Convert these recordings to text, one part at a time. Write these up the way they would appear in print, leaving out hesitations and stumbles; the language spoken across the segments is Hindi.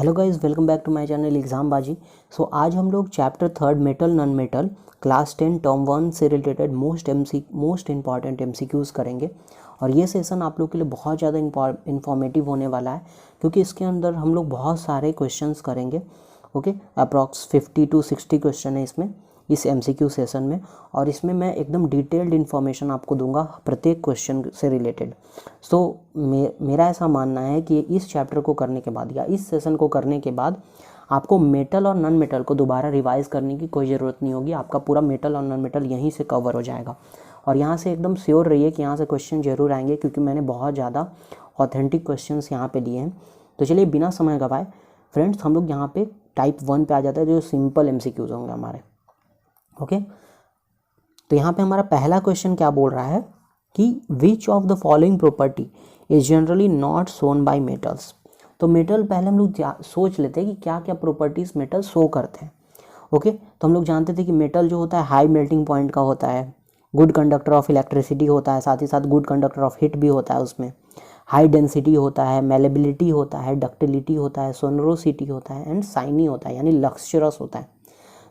Hello guys, welcome back to my channel exam Baazi. आज हम लोग chapter 3 metal non metal class 10 term 1 से रिलेटेड मोस्ट इंपॉर्टेंट एमसीक्यूज़ करेंगे। और ये सेशन आप लोग के लिए बहुत ज़्यादा इंफॉर्मेटिव होने वाला है, क्योंकि इसके अंदर हम लोग बहुत सारे क्वेश्चंस करेंगे। ओके, अप्रॉक्स 50 to 60 क्वेश्चन है इसमें, इस एमसीक्यू सेशन में। और इसमें मैं एकदम डिटेल्ड इन्फॉर्मेशन आपको दूंगा प्रत्येक क्वेश्चन से रिलेटेड। मेरा ऐसा मानना है कि इस चैप्टर को करने के बाद या इस सेशन को करने के बाद आपको मेटल और नॉन मेटल को दोबारा रिवाइज करने की कोई ज़रूरत नहीं होगी। आपका पूरा मेटल और नॉन मेटल यहीं से कवर हो जाएगा। और यहाँ से एकदम श्योर रहिए कि यहाँ से क्वेश्चन जरूर आएंगे, क्योंकि मैंने बहुत ज़्यादा ऑथेंटिक क्वेश्चंस यहाँ पे लिए हैं। तो चलिए बिना समय गवाए फ्रेंड्स, हम लोग यहाँ पे टाइप 1 पे आ जाता है, जो सिंपल एमसीक्यूज होंगे हमारे। ओके, तो यहाँ पे हमारा पहला क्वेश्चन क्या बोल रहा है कि which of the following property is generally not shown by metals. तो मेटल पहले हम लोग सोच लेते हैं कि क्या क्या प्रॉपर्टीज मेटल शो करते हैं। ओके, तो हम लोग जानते थे कि मेटल जो होता है हाई मेल्टिंग पॉइंट का होता है, गुड कंडक्टर ऑफ इलेक्ट्रिसिटी होता है, साथ ही साथ गुड कंडक्टर ऑफ हीट भी होता है, उसमें हाई डेंसिटी होता है, मेलेबिलिटी होता है, डक्टिलिटी होता है, सोनरोसिटी होता है एंड शाइनी होता है, यानी लक्सरस होता है।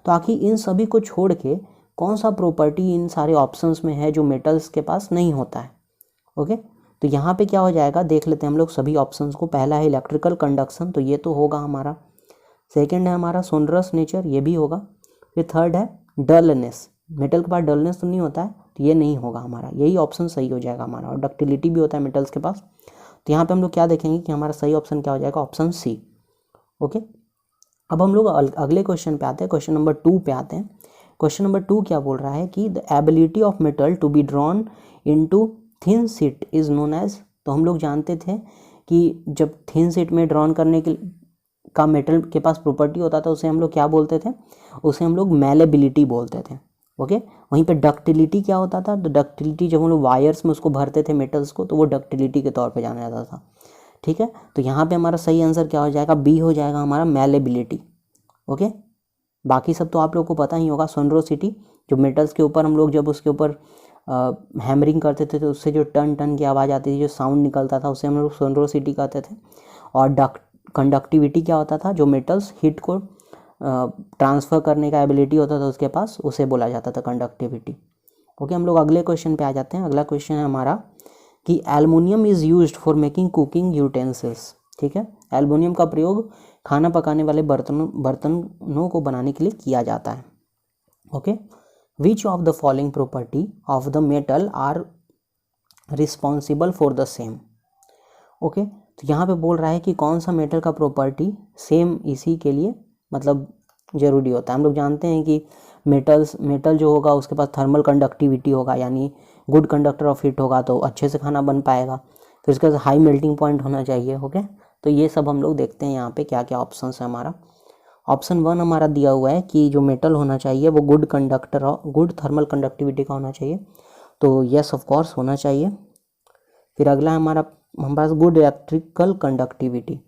तो आखिर इन सभी को छोड़ के कौन सा प्रॉपर्टी इन सारे ऑप्शंस में है जो मेटल्स के पास नहीं होता है। ओके, तो यहाँ पे क्या हो जाएगा, देख लेते हैं हम लोग सभी ऑप्शंस को। पहला है इलेक्ट्रिकल कंडक्शन, तो ये तो होगा हमारा। सेकंड है हमारा सोनरस नेचर, ये भी होगा। फिर थर्ड है डलनेस, मेटल के पास डलनेस तो नहीं होता है, तो ये नहीं होगा हमारा, यही ऑप्शन सही हो जाएगा हमारा। और डक्टिलिटी भी होता है मेटल्स के पास। तो यहाँ पे हम लोग क्या देखेंगे कि हमारा सही ऑप्शन क्या हो जाएगा, ऑप्शन सी। ओके, अब हम लोग अगले क्वेश्चन पे आते हैं, क्वेश्चन नंबर 2 पे आते हैं। क्वेश्चन नंबर 2 क्या बोल रहा है कि the ability of metal to be drawn into thin sheet is known as. तो हम लोग जानते थे कि जब थिन शीट में ड्रॉन करने के का मेटल के पास प्रॉपर्टी होता था, उसे हम लोग क्या बोलते थे, उसे हम लोग मेलेबिलिटी बोलते थे। ओके, वहीं पे डक्टिलिटी क्या होता था, तो डक्टिलिटी जब हम लोग वायर्स में उसको भरते थे मेटल्स को, तो वो डक्टिलिटी के तौर पे जाना जाता था। ठीक है, तो यहाँ पे हमारा सही आंसर क्या हो जाएगा, बी हो जाएगा हमारा, मेलेबिलिटी। ओके, बाकी सब तो आप लोग को पता ही होगा। सोनरोसिटी, जो मेटल्स के ऊपर हम लोग जब उसके ऊपर हैमरिंग करते थे तो उससे जो टन टन की आवाज़ आती थी, जो साउंड निकलता था, उसे हम लोग सोनरोसिटी कहते थे। और कंडक्टिविटी क्या होता था, जो मेटल्स हीट को ट्रांसफ़र करने का एबिलिटी होता था उसके पास, उसे बोला जाता था कंडक्टिविटी। ओके, हम लोग अगले क्वेश्चन पे आ जाते हैं। अगला क्वेश्चन है हमारा कि aluminium is used for making cooking utensils. ठीक है, एल्युमिनियम का प्रयोग खाना पकाने वाले बर्तनों को बनाने के लिए किया जाता है। Okay, which of the following property of the metal are responsible for the same. Okay, तो यहाँ पे बोल रहा है कि कौन सा मेटल का प्रॉपर्टी सेम इसी के लिए मतलब ज़रूरी होता है। हम लोग जानते हैं कि मेटल जो होगा उसके पास थर्मल कंडक्टिविटी होगा, यानी गुड कंडक्टर ऑफ हीट होगा तो अच्छे से खाना बन पाएगा। फिर उसके पास हाई मेल्टिंग पॉइंट होना चाहिए। ओके, तो ये सब हम लोग देखते हैं यहाँ पे क्या क्या ऑप्शन है हमारा। ऑप्शन 1 हमारा दिया हुआ है कि जो मेटल होना चाहिए वो गुड थर्मल कंडक्टिविटी का होना चाहिए, तो यस ऑफ कोर्स होना चाहिए। फिर अगला हमारे पास गुड इलेक्ट्रिकल कंडक्टिविटी,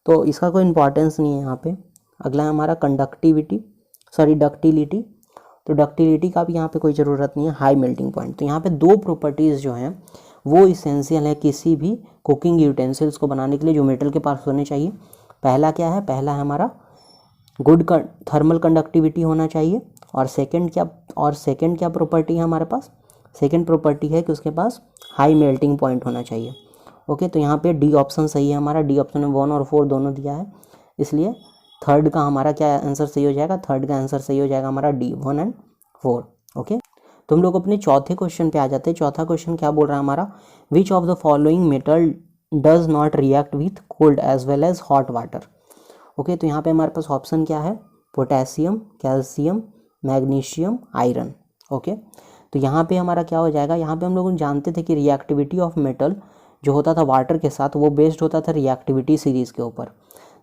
तो इसका कोई इंपॉर्टेंस नहीं है यहाँ पे। अगला है हमारा डक्टिलिटी, तो डक्टिलिटी का भी यहाँ पे कोई ज़रूरत नहीं है। हाई मेल्टिंग पॉइंट, तो यहाँ पे दो प्रॉपर्टीज़ जो हैं वो इसेंशियल है किसी भी कुकिंग यूटेंसिल्स को बनाने के लिए, जो मेटल के पास होने चाहिए। पहला क्या है, पहला है हमारा गुड थर्मल कंडक्टिविटी होना चाहिए। और सेकंड क्या प्रॉपर्टी है हमारे पास, सेकंड प्रॉपर्टी है कि उसके पास हाई मेल्टिंग पॉइंट होना चाहिए। ओके, तो यहाँ पे डी ऑप्शन सही है हमारा। डी ऑप्शन में 1 और 4 दोनों दिया है, इसलिए थर्ड का हमारा क्या आंसर सही हो जाएगा, थर्ड का आंसर सही हो जाएगा हमारा डी, 1 और 4। ओके, तो हम लोग अपने चौथे क्वेश्चन पे आ जाते हैं। चौथा क्वेश्चन क्या बोल रहा है हमारा, which of the following metal does not react with cold as well as hot water. Okay, तो यहाँ पे हमारे पास ऑप्शन क्या है, potassium, calcium, magnesium, iron. Okay, तो यहाँ पे हमारा क्या हो जाएगा, यहाँ पे हम लोग जानते थे कि रिएक्टिविटी ऑफ मेटल जो होता था वाटर के साथ, वो बेस्ड होता था रिएक्टिविटी सीरीज़ के ऊपर।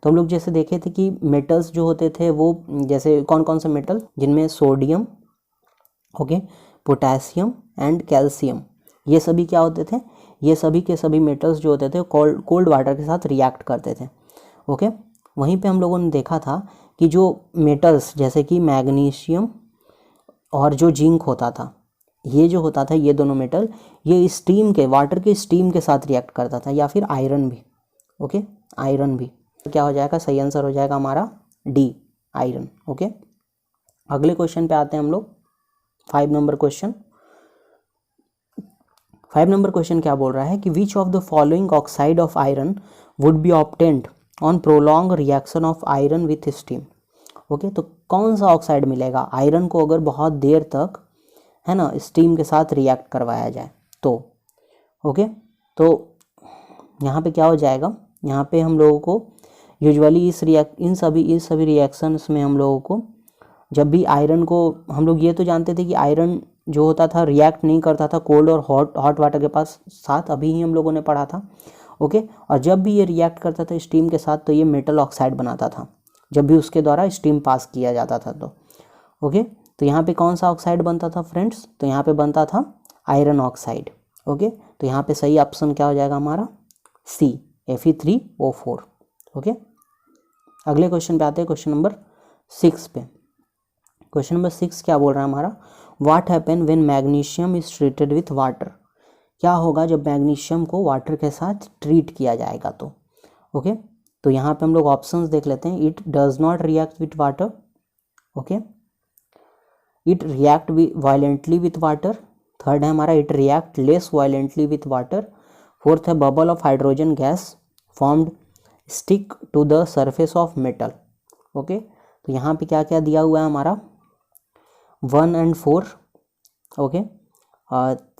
तो हम लोग जैसे देखे थे कि मेटल्स जो होते थे वो जैसे कौन कौन से मेटल, जिनमें sodium, okay, potassium and calcium, ये सभी क्या होते थे, ये सभी के सभी मेटल्स जो होते थे कोल्ड वाटर के साथ रिएक्ट करते थे। ओके, वहीं पे हम लोगों ने देखा था कि जो मेटल्स जैसे कि मैग्नीशियम और जो जिंक होता था, ये जो होता था, ये दोनों मेटल ये वाटर के स्टीम के साथ रिएक्ट करता था, या फिर आयरन भी। ओके, आयरन भी। क्या हो जाएगा, सही आंसर हो जाएगा हमारा डी, आयरन। ओके, अगले क्वेश्चन पे आते हैं हम लोग। 5 नंबर क्वेश्चन। 5 नंबर क्वेश्चन क्या बोल रहा है कि which of the following oxide of iron would be obtained on prolong reaction of iron with steam. Okay, तो कौन सा ऑक्साइड मिलेगा आयरन को अगर बहुत देर तक, है ना, स्टीम के साथ रिएक्ट करवाया जाए तो। ओके, तो यहाँ पे क्या हो जाएगा, यहाँ पे हम लोगों को यूजुअली इन सभी रिएक्शंस में हम लोगों को, जब भी आयरन को, हम लोग ये तो जानते थे कि आयरन जो होता था रिएक्ट नहीं करता था कोल्ड और हॉट वाटर के पास साथ, अभी ही हम लोगों ने पढ़ा था। ओके, और जब भी ये रिएक्ट करता था स्टीम के साथ तो ये मेटल ऑक्साइड बनाता था, जब भी उसके द्वारा स्टीम पास किया जाता था तो। ओके, तो यहाँ पे कौन सा ऑक्साइड बनता था फ्रेंड्स, तो यहाँ पे बनता था आयरन ऑक्साइड। ओके, तो यहाँ पे सही ऑप्शन क्या हो जाएगा हमारा, सी, Fe3O4। ओके, अगले क्वेश्चन पे आते हैं, क्वेश्चन नंबर 6 पे। क्वेश्चन नंबर 6 क्या बोल रहा है हमारा, what happen when magnesium is treated with water. क्या होगा जब मैग्नीशियम को वाटर के साथ ट्रीट किया जाएगा तो। ओके, तो यहाँ पे हम लोग ऑप्शंस देख लेते हैं। It does not react with water, okay, it react violently with water, third है हमारा it react less violently with water, fourth है bubble of hydrogen gas formed stick to the surface of metal. Okay, तो यहाँ पे क्या क्या दिया हुआ है हमारा, 1 and 4, okay,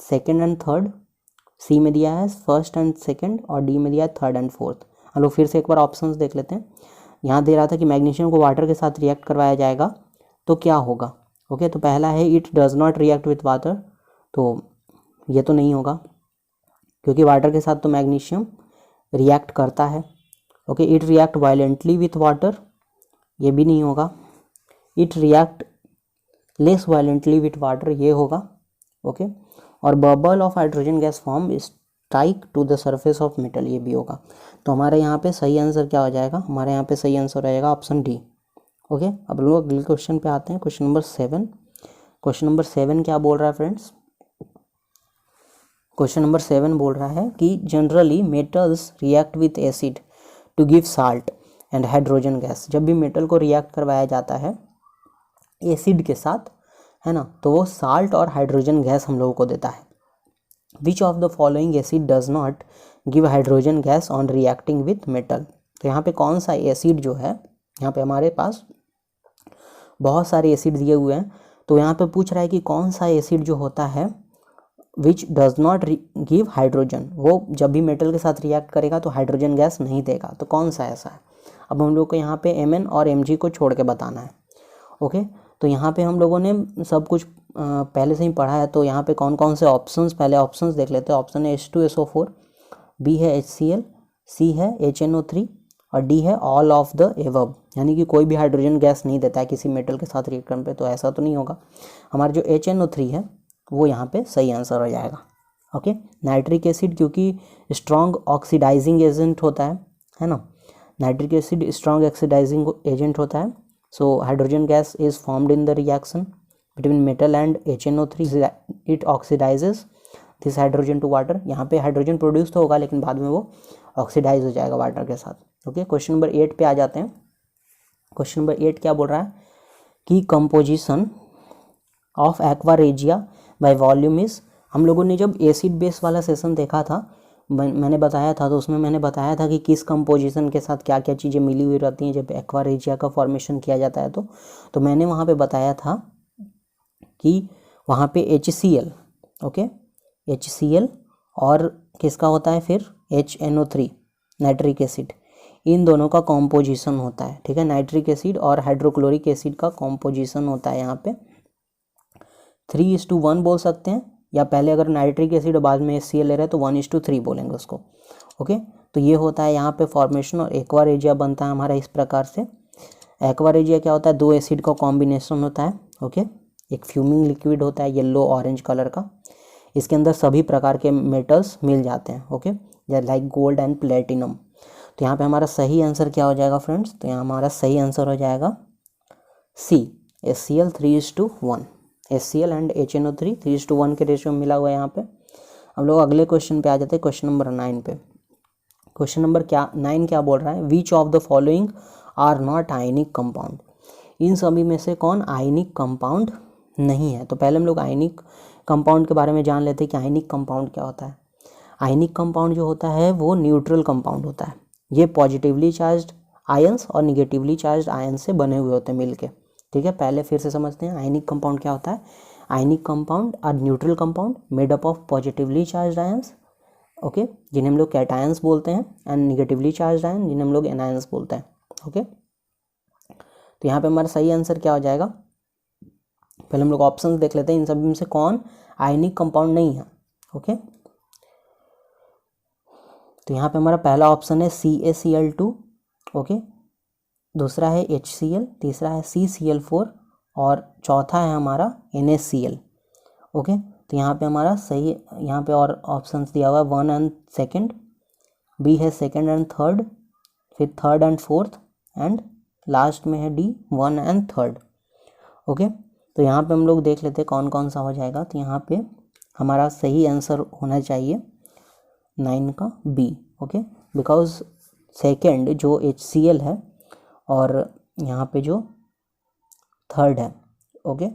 second and third, C में दिया है फर्स्ट एंड सेकेंड, और डी में दिया है थर्ड एंड फोर्थ। हम लोग फिर से एक बार ऑप्शंस देख लेते हैं। यहाँ दे रहा था कि मैग्नीशियम को वाटर के साथ रिएक्ट करवाया जाएगा तो क्या होगा। ओके, तो पहला है it does not react with water, तो ये तो नहीं होगा क्योंकि वाटर के साथ तो मैग्नीशियम रिएक्ट करता है। Okay, it react violently with water, ये भी नहीं होगा। It react less violently with water, ये होगा। ओके, और bubble of hydrogen gas form strike to the surface of metal, ये भी होगा। तो हमारे यहाँ पे सही आंसर क्या हो जाएगा, हमारे यहाँ पे सही आंसर रहेगा ऑप्शन डी। ओके, अब लोग अगले क्वेश्चन पे आते हैं, क्वेश्चन नंबर 7। क्वेश्चन नंबर 7 क्या बोल रहा है फ्रेंड्स, क्वेश्चन नंबर 7 बोल रहा है कि generally metals react with acid to give salt and hydrogen gas. जब भी मेटल को रिएक्ट करवाया जाता है एसिड के साथ, है ना, तो वो साल्ट और हाइड्रोजन गैस हम लोगों को देता है। Which of the following acid does not give hydrogen gas on reacting with metal. तो यहाँ पे कौन सा एसिड जो है, यहाँ पे हमारे पास बहुत सारे एसिड दिए हुए हैं, तो यहाँ पे पूछ रहा है कि कौन सा एसिड जो होता है which does not give hydrogen, वो जब भी मेटल के साथ रिएक्ट करेगा तो हाइड्रोजन गैस नहीं देगा, तो कौन सा ऐसा है। अब हम लोग को यहाँ पे Mn और Mg को छोड़ के बताना है। ओके, तो यहाँ पे हम लोगों ने सब कुछ पहले से ही पढ़ा है, तो यहाँ पे कौन कौन से ऑप्शंस, पहले ऑप्शंस देख लेते हैं। ऑप्शन है H2SO4, बी है HCl, सी है HNO3 और डी है ऑल ऑफ द एबव, यानी कि कोई भी हाइड्रोजन गैस नहीं देता है किसी मेटल के साथ रिएक्ट करने पे, तो ऐसा तो नहीं होगा। हमारा जो HNO3 है वो यहाँ पे सही आंसर हो जाएगा। ओके, नाइट्रिक एसिड क्योंकि स्ट्रॉन्ग ऑक्सीडाइजिंग एजेंट होता है ना, nitric acid strong oxidising agent होता है। So hydrogen gas is formed in the reaction between metal and HNO3, it oxidises this hydrogen to water. यहाँ पे हाइड्रोजन प्रोड्यूस तो होगा लेकिन बाद में वो ऑक्सीडाइज हो जाएगा वाटर के साथ। ओके, क्वेश्चन नंबर 8 पे आ जाते हैं। क्वेश्चन नंबर 8 क्या बोल रहा है कि composition of aqua regia by volume is. हम लोगों ने जब एसिड बेस वाला सेशन देखा था, मैंने बताया था, तो उसमें मैंने बताया था कि किस कंपोजिशन के साथ क्या क्या चीज़ें मिली हुई रहती हैं जब एक्वा रेजिया का फॉर्मेशन किया जाता है। तो मैंने वहाँ पे बताया था कि वहाँ पे HCl, ओके, HCl और किसका होता है फिर HNO3 नाइट्रिक एसिड, इन दोनों का कॉम्पोजिशन होता है। ठीक है, नाइट्रिक एसिड और हाइड्रोक्लोरिक एसिड का कॉम्पोजिशन होता है यहाँ पे 3:1 बोल सकते हैं, या पहले अगर नाइट्रिक एसिड और बाद में HCl ले रहे हैं तो 1:3 बोलेंगे उसको। ओके, तो ये होता है यहाँ पे फॉर्मेशन, और एक्वा रेजिया बनता है हमारा इस प्रकार से। एक्वा रेजिया क्या होता है, दो एसिड का कॉम्बिनेशन होता है। ओके, एक फ्यूमिंग लिक्विड होता है येलो ऑरेंज कलर का, इसके अंदर सभी प्रकार के मेटल्स मिल जाते हैं। Okay, like gold and platinum. तो यहाँ पे हमारा सही आंसर क्या हो जाएगा फ्रेंड्स, तो यहाँ हमारा सही आंसर हो जाएगा सी, HCl 3:1, HCl एंड HNO3 3:1 के रेशियो में मिला हुआ है यहाँ पे। हम लोग अगले क्वेश्चन पे आ जाते हैं, क्वेश्चन नंबर 9 पे। क्वेश्चन नंबर 9 क्या बोल रहा है, which of the following are not ionic compound, इन सभी में से कौन आयनिक कंपाउंड नहीं है। तो पहले हम लोग आयनिक कंपाउंड के बारे में जान लेते हैं कि आयनिक कंपाउंड क्या होता है। आयनिक कंपाउंड जो होता है वो न्यूट्रल कंपाउंड होता है, ये पॉजिटिवली चार्ज्ड आयंस और निगेटिवली चार्ज्ड आयंस से बने हुए होते हैं मिलके। ठीक है, पहले फिर से समझते हैं आयनिक कंपाउंड क्या होता है। Ionic compound are neutral compound made up of positively charged ions, okay, जिन्हें हम लोग कैटायंस बोलते हैं, एंड निगेटिवली चार्ज्ड आयन जिन्हें हम लोग एनायंस बोलते हैं। ओके, तो यहाँ पे हमारा सही आंसर क्या हो जाएगा, पहले हम लोग ऑप्शंस देख लेते हैं, इन सभी में से कौन आयनिक कंपाउंड नहीं है। ओके, तो यहाँ पे हमारा पहला ऑप्शन है CaCl2, ओके, दूसरा है HCl, तीसरा है CCl4 और चौथा है हमारा NaCl। ओके, तो यहाँ पे हमारा सही, यहाँ पे और ऑप्शंस दिया हुआ है 1 एंड 2, बी है 2nd एंड 3rd, फिर 3rd and 4th, and last में है D 1 एंड 3rd। ओके, तो यहाँ पे हम लोग देख लेते हैं कौन कौन सा हो जाएगा। तो यहाँ पे हमारा सही आंसर होना चाहिए 9 का B। ओके, बिकॉज सेकेंड जो HCl है और यहाँ पे जो 3rd है, ओके,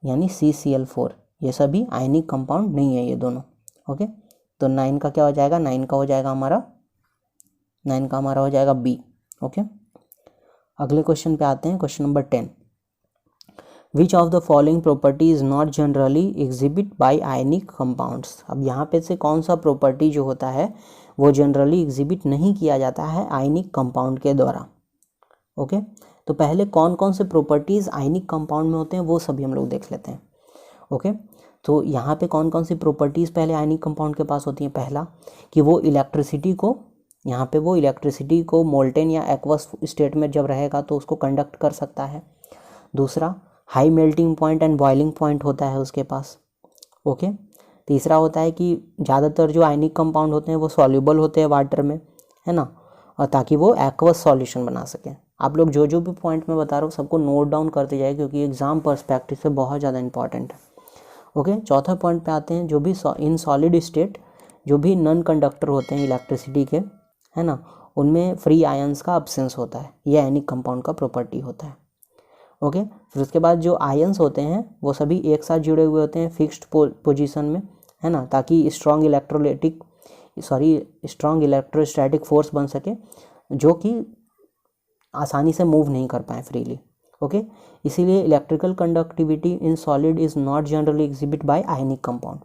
यानी CCl4, ये सभी आयनिक कंपाउंड नहीं है ये दोनों। ओके, तो 9 का क्या हो जाएगा, 9 का हो जाएगा हमारा, 9 का हमारा हो जाएगा B। ओके, अगले क्वेश्चन पे आते हैं, question number 10, which of the following property is not generally exhibit by ionic compounds. अब यहाँ पे से कौन सा प्रॉपर्टी जो होता है वो जनरली एग्जिबिट नहीं किया जाता है आयनिक कंपाउंड के द्वारा। ओके, तो पहले कौन कौन से प्रॉपर्टीज़ आयनिक कंपाउंड में होते हैं वो सभी हम लोग देख लेते हैं। ओके, तो यहाँ पे कौन कौन सी प्रॉपर्टीज़ पहले आयनिक कंपाउंड के पास होती हैं। पहला कि वो इलेक्ट्रिसिटी को, यहाँ पे वो इलेक्ट्रिसिटी को मोल्टेन या एक्वस स्टेट में जब रहेगा तो उसको कंडक्ट कर सकता है। दूसरा, high melting point and boiling point होता है उसके पास। ओके, तीसरा होता है कि ज़्यादातर जो आयनिक कंपाउंड होते हैं वो सॉल्युबल होते हैं वाटर में, है ना, और ताकि वो एक्वस सॉल्यूशन बना सकें। आप लोग जो जो भी पॉइंट मैं बता रहा हूँ सबको नोट डाउन करते जाए क्योंकि एग्जाम पर्सपेक्टिव से बहुत ज़्यादा इंपॉर्टेंट है। ओके, चौथा पॉइंट पे आते हैं, जो भी इन सॉलिड स्टेट जो भी नॉन कंडक्टर होते हैं इलेक्ट्रिसिटी के, है ना, उनमें फ्री आयंस का अब्सेंस होता है, ये आयनिक कंपाउंड का प्रॉपर्टी होता है। ओके, फिर उसके बाद जो आयंस होते हैं वो सभी एक साथ जुड़े हुए होते हैं फिक्स्ड पोजीशन में, है ना, ताकि स्ट्रॉन्ग इलेक्ट्रोस्टैटिक फोर्स बन सके जो कि आसानी से मूव नहीं कर पाए फ्रीली। ओके, इसीलिए electrical conductivity in solid is not generally exhibit by ionic compound.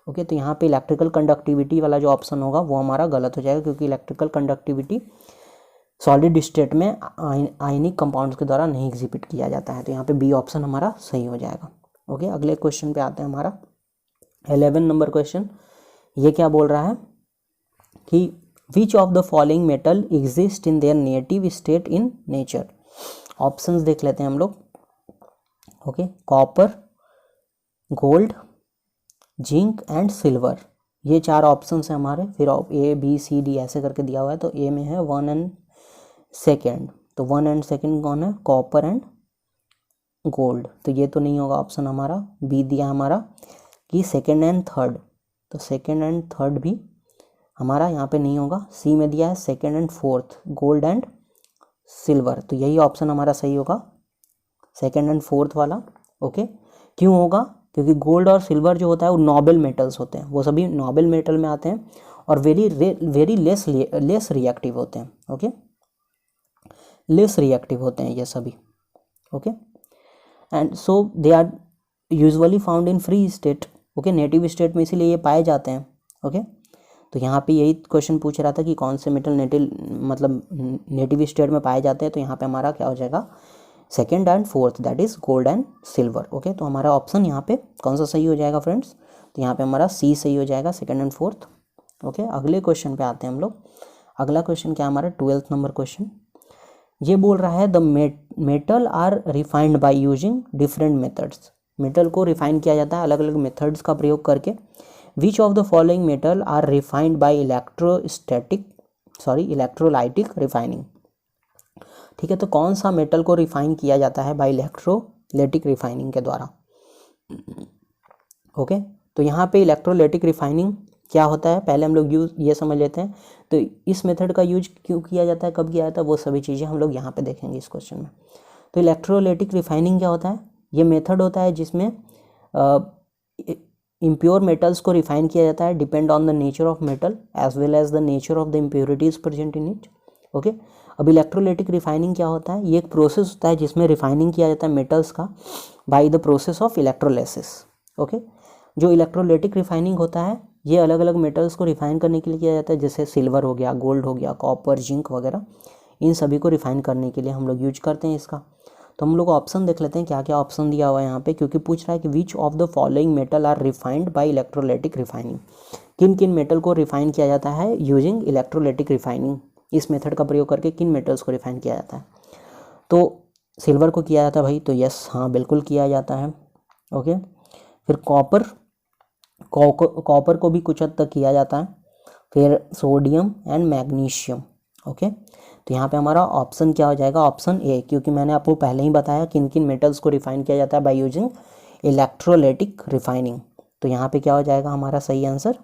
Okay, तो यहाँ पे इलेक्ट्रिकल कंडक्टिविटी वाला जो ऑप्शन होगा वो हमारा गलत हो जाएगा क्योंकि इलेक्ट्रिकल कंडक्टिविटी सॉलिड स्टेट में आयनिक कंपाउंड्स के द्वारा नहीं एग्जिबिट किया जाता है। तो यहाँ पे बी ऑप्शन हमारा सही हो जाएगा। ओके, अगले क्वेश्चन पे आते हैं, हमारा 11 नंबर क्वेश्चन। ये क्या बोल रहा है कि which of the following metal exist in their native state in nature. Options देख लेते हैं हम लोग। Okay, copper, gold, zinc and silver, ये 4 ऑप्शंस हैं हमारे। फिर A B C D ऐसे करके दिया हुआ है, तो ए में है 1 एंड 2, तो 1 एंड 2 कौन है, कॉपर एंड गोल्ड, तो ये तो नहीं होगा ऑप्शन हमारा। बी दिया हमारा कि 2nd एंड 3rd, तो 2nd एंड 3rd भी हमारा यहाँ पे नहीं होगा। सी में दिया है 2nd and 4th, gold and silver, तो यही ऑप्शन हमारा सही होगा, 2nd एंड 4th वाला। ओके, क्यों होगा, क्योंकि गोल्ड और सिल्वर जो होता है वो नोबल मेटल्स होते हैं, वो सभी नोबल मेटल में आते हैं और वेरी लेस रिएक्टिव होते हैं। ओके, लेस रिएक्टिव होते हैं ये सभी। Okay, and so they are usually found in free state. Okay, native state में इसीलिए ये पाए जाते हैं। ओके, तो यहाँ पे यही क्वेश्चन पूछ रहा था कि कौन से मेटल नेटिव स्टेट में पाए जाते हैं, तो यहाँ पे हमारा क्या हो जाएगा, 2nd and 4th, that is gold and silver. Okay, तो हमारा ऑप्शन यहाँ पे कौन सा सही हो जाएगा फ्रेंड्स, तो यहाँ पे हमारा सी सही हो जाएगा, 2nd एंड 4th। ओके, अगले क्वेश्चन पे आते हैं हम लोग। अगला क्वेश्चन क्या हमारा 12th नंबर क्वेश्चन। ये बोल रहा है the metal are refined by using different methods. Metal को रिफाइन किया जाता है अलग अलग मेथड्स का प्रयोग करके। Which of the following metal are refined by electrolytic refining. ठीक है, तो कौन सा मेटल को रिफाइन किया जाता है बाय इलेक्ट्रोलाइटिक रिफाइनिंग के द्वारा। ओके, तो यहाँ पे इलेक्ट्रोलाइटिक रिफाइनिंग क्या होता है पहले हम लोग यूज़ ये समझ लेते हैं। तो इस मेथड का यूज क्यों किया जाता है, कब किया जाता है, वो सभी चीज़ें हम लोग यहाँ पे देखेंगे इस क्वेश्चन में। तो इलेक्ट्रोलाइटिक रिफाइनिंग क्या होता है, ये मेथड होता है जिसमें इम्प्योर मेटल्स को रिफाइन किया जाता है, depend on the nature of metal as well as the nature of the impurities present in it. Okay, अब इलेक्ट्रोलाइटिक रिफाइनिंग क्या होता है, ये एक प्रोसेस होता है जिसमें रिफाइनिंग किया जाता है मेटल्स का by the process of electrolysis. Okay, जो इलेक्ट्रोलाइटिक रिफाइनिंग होता है ये अलग अलग मेटल्स को रिफाइन करने के लिए किया जाता है, जैसे सिल्वर हो गया, गोल्ड हो गया, कॉपर, जिंक वगैरह, इन सभी को रिफाइन करने के लिए हम लोग यूज करते हैं इसका। तो हम लोग ऑप्शन देख लेते हैं क्या क्या ऑप्शन दिया हुआ है यहाँ पे, क्योंकि पूछ रहा है कि which of the following metal are refined by electrolytic refining, किन किन मेटल को रिफाइन किया जाता है यूजिंग इलेक्ट्रोलाइटिक रिफाइनिंग, इस मेथड का प्रयोग करके किन मेटल्स को रिफाइन किया जाता है। तो सिल्वर को किया जाता है भाई, तो यस हाँ बिल्कुल किया जाता है। ओके, फिर कॉपर को भी कुछ हद तक किया जाता है, फिर सोडियम एंड मैग्नीशियम। ओके, तो यहाँ पे हमारा ऑप्शन क्या हो जाएगा, ऑप्शन ए, क्योंकि मैंने आपको पहले ही बताया किन किन मेटल्स को रिफाइन किया जाता है बाय यूजिंग इलेक्ट्रोलाइटिक रिफाइनिंग। तो यहाँ पे क्या हो जाएगा हमारा सही आंसर,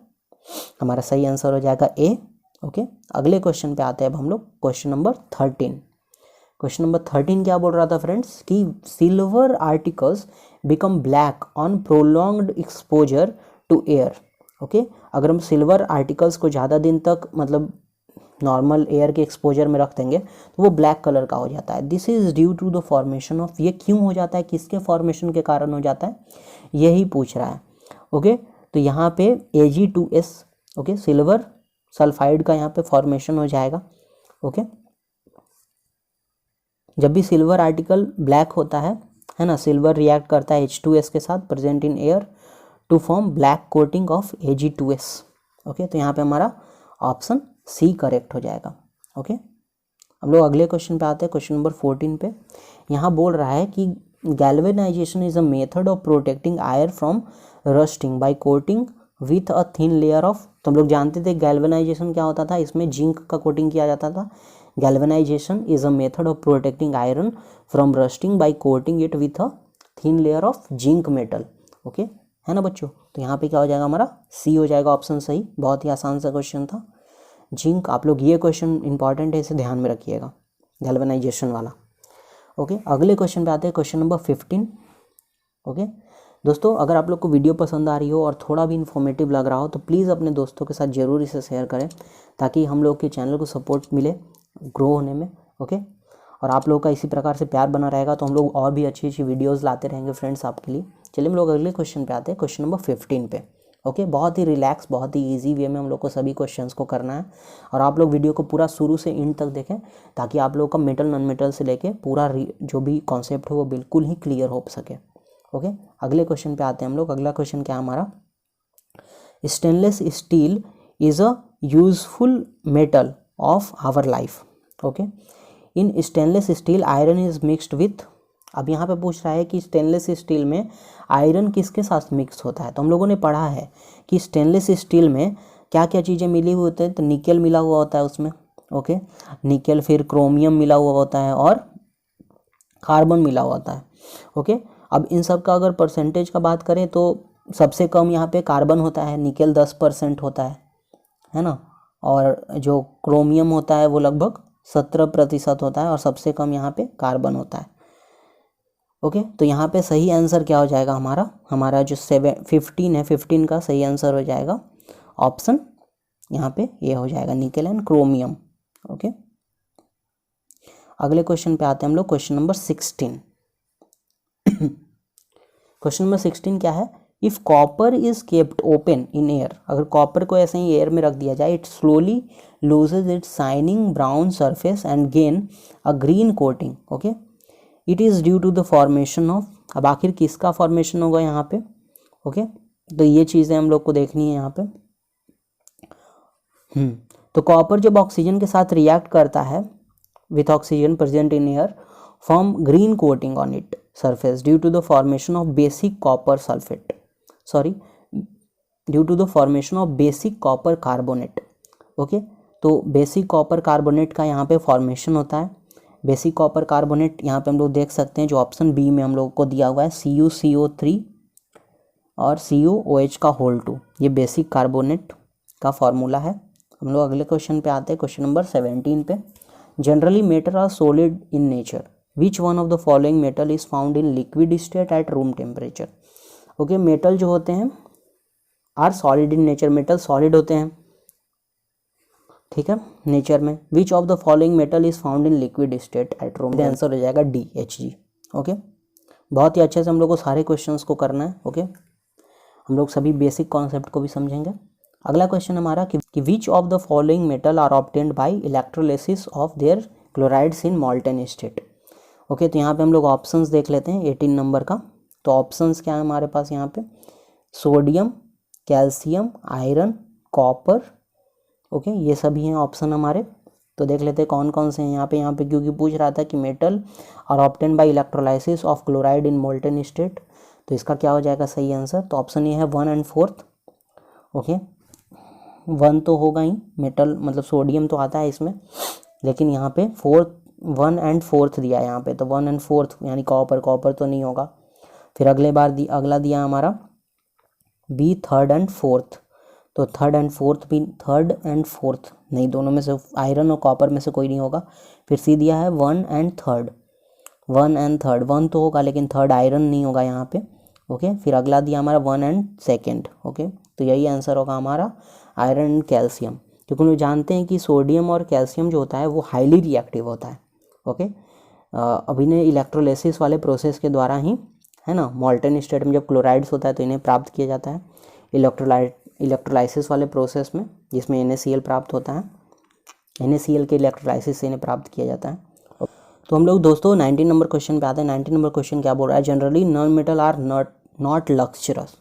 हमारा सही आंसर हो जाएगा ए। ओके, अगले क्वेश्चन पे आते हैं अब हम लोग, क्वेश्चन नंबर 13। क्वेश्चन नंबर 13 क्या बोल रहा था फ्रेंड्स कि silver articles become black on prolonged exposure to air. Okay, अगर हम सिल्वर आर्टिकल्स को ज़्यादा दिन तक मतलब नॉर्मल एयर के एक्सपोजर में रख देंगे तो वो ब्लैक कलर का हो जाता है। This is due to the formation of, ये क्यों हो जाता है, किसके फॉर्मेशन के कारण हो जाता है, यही पूछ रहा है। ओके, तो यहाँ पे Ag2S, ओके, सिल्वर सल्फाइड का यहाँ पे फॉर्मेशन हो जाएगा। ओके, जब भी सिल्वर आर्टिकल ब्लैक होता है ना, सिल्वर रिएक्ट करता है H2S के साथ present in air to form black coating of Ag2S। Okay, तो यहाँ पे हमारा ऑप्शन सी करेक्ट हो जाएगा। ओके, हम लोग अगले क्वेश्चन पे आते हैं, क्वेश्चन नंबर 14 पे। यहाँ बोल रहा है कि galvanisation is a method of protecting iron from rusting by coating with a thin layer of. तो हम लोग जानते थे गैल्वेनाइजेशन क्या होता था, इसमें जिंक का कोटिंग किया जाता था। Galvanisation is a method of protecting iron from rusting by coating it with a thin layer of zinc metal. Okay, है ना बच्चों, तो यहाँ पे क्या हो जाएगा हमारा सी हो जाएगा ऑप्शन सही। बहुत ही आसान सा क्वेश्चन था, जिंक। आप लोग ये क्वेश्चन इंपॉर्टेंट है, इसे ध्यान में रखिएगा, गैल्वेनाइजेशन वाला। ओके, अगले क्वेश्चन पे आते हैं, क्वेश्चन नंबर 15। ओके दोस्तों, अगर आप लोग को वीडियो पसंद आ रही हो और थोड़ा भी इन्फॉर्मेटिव लग रहा हो तो प्लीज़ अपने दोस्तों के साथ ज़रूर इसे शेयर करें, ताकि हम लोग के चैनल को सपोर्ट मिले ग्रो होने में। ओके, और आप लोगों का इसी प्रकार से प्यार बना रहेगा तो हम लोग और भी अच्छी अच्छी वीडियोज़ लाते रहेंगे फ्रेंड्स आपके लिए। चलिए हम लोग अगले क्वेश्चन पे आते हैं, क्वेश्चन नंबर 15 पे। ओके, बहुत ही रिलैक्स, बहुत ही इजी वे में हम लोग को सभी क्वेश्चंस को करना है, और आप लोग वीडियो को पूरा शुरू से एंड तक देखें, ताकि आप लोगों का मेटल नॉन मेटल से लेके पूरा जो भी कॉन्सेप्ट हो वो बिल्कुल ही क्लियर हो सके। ओके, अगले क्वेश्चन पे आते हैं हम लोग। अगला क्वेश्चन क्या है हमारा, stainless steel is a useful metal of our life. Okay, in stainless steel iron is mixed with. अब यहाँ पे पूछ रहा है कि स्टेनलेस स्टील में आयरन किसके साथ मिक्स होता है। तो हम लोगों ने पढ़ा है कि स्टेनलेस स्टील में क्या क्या चीज़ें मिली हुई होती है, तो निकेल मिला हुआ होता है उसमें। ओके, निकेल, फिर क्रोमियम मिला हुआ होता है और कार्बन मिला हुआ होता है। ओके, अब इन सब का अगर परसेंटेज का बात करें तो सबसे कम यहाँ पे कार्बन होता है, निकेल 10% होता है ना, और जो क्रोमियम होता है वो लगभग 17% होता है, और सबसे कम यहाँ पे कार्बन होता है। ओके, तो यहाँ पे सही आंसर क्या हो जाएगा हमारा जो 15 है, 15 का सही आंसर हो जाएगा ऑप्शन यहाँ पे ये हो जाएगा, निकेल एंड क्रोमियम। ओके, अगले क्वेश्चन पे आते हैं हम लोग, क्वेश्चन नंबर 16। क्वेश्चन नंबर 16 क्या है, if copper is kept open in air. अगर कॉपर को ऐसे ही एयर में रख दिया जाए, it slowly loses its shining brown surface and gain a green coating. Okay, it is due to the formation of. अब आखिर किसका फॉर्मेशन होगा यहाँ पे। ओके, तो ये चीज़ें हम लोग को देखनी है यहाँ पे। तो कॉपर जब ऑक्सीजन के साथ रिएक्ट करता है with oxygen present in air, form green coating on it surface due to the formation of basic copper sulfate, sorry, due to the formation of basic copper carbonate। Okay, तो बेसिक कॉपर कार्बोनेट का यहाँ पे फॉर्मेशन होता है। बेसिक कॉपर कार्बोनेट यहाँ पे हम लोग देख सकते हैं, जो ऑप्शन बी में हम लोग को दिया हुआ है, CuCO3 और CuOH का होल 2, ये बेसिक कार्बोनेट का फॉर्मूला है। हम लोग अगले क्वेश्चन पे आते हैं, क्वेश्चन नंबर 17 पे। Generally metal are solid in nature, which one of the following metal is found in liquid state at room temperature. Okay, metal जो होते हैं are solid in nature, metal solid होते हैं, ठीक है, नेचर में। Which of the following metal is found in liquid state at room, answer हो जाएगा डी, Hg। ओके, बहुत ही अच्छे से हम लोग को सारे क्वेश्चंस को करना है। ओके, हम लोग सभी बेसिक कॉन्सेप्ट को भी समझेंगे। अगला क्वेश्चन हमारा कि which of the following metal are obtained by electrolysis of their chlorides in molten state. Okay, तो यहाँ पे हम लोग ऑप्शंस देख लेते हैं 18 नंबर का। तो ऑप्शंस क्या है हमारे पास यहाँ पे, sodium, calcium, iron, copper. Okay, ये सभी हैं ऑप्शन हमारे। तो देख लेते हैं कौन कौन से हैं यहाँ पे क्योंकि पूछ रहा था कि metal are obtained by electrolysis of chloride in molten state, तो इसका क्या हो जाएगा सही आंसर। तो ऑप्शन ये है 1 और 4। ओके, 1 तो होगा ही, मेटल मतलब सोडियम तो आता है इसमें, लेकिन यहाँ पे 1 और 4 दिया है यहाँ पे, तो 1 और 4 यानी कॉपर तो नहीं होगा। फिर अगला दिया हमारा बी 3rd और 4th, तो 3rd और 4th भी, 3rd और 4th नहीं, दोनों में से आयरन और कॉपर में से कोई नहीं होगा। फिर सी दिया है 1 और 3rd, 1 तो होगा लेकिन 3rd आयरन नहीं होगा यहाँ पे। ओके, फिर अगला दिया हमारा 1 और 2nd। ओके, तो यही आंसर होगा हमारा आयरन एंड कैल्शियम, क्योंकि हम जानते हैं कि सोडियम और कैल्शियम जो होता है वो हाईली रिएक्टिव होता है। ओके, अभी ने इलेक्ट्रोलिसिस वाले प्रोसेस के द्वारा ही, है ना, मॉल्टन स्टेट में जब क्लोराइड्स होता है तो इन्हें प्राप्त किया जाता है इलेक्ट्रोलाइसिस वाले प्रोसेस में, जिसमें NaCl प्राप्त होता है। NaCl के इलेक्ट्रोलाइसिस से इन्हें प्राप्त किया जाता है। तो हम लोग दोस्तों 19 नंबर क्वेश्चन पे आते हैं। 19 नंबर क्वेश्चन क्या बोल रहा है, generally non metal are not lustrous,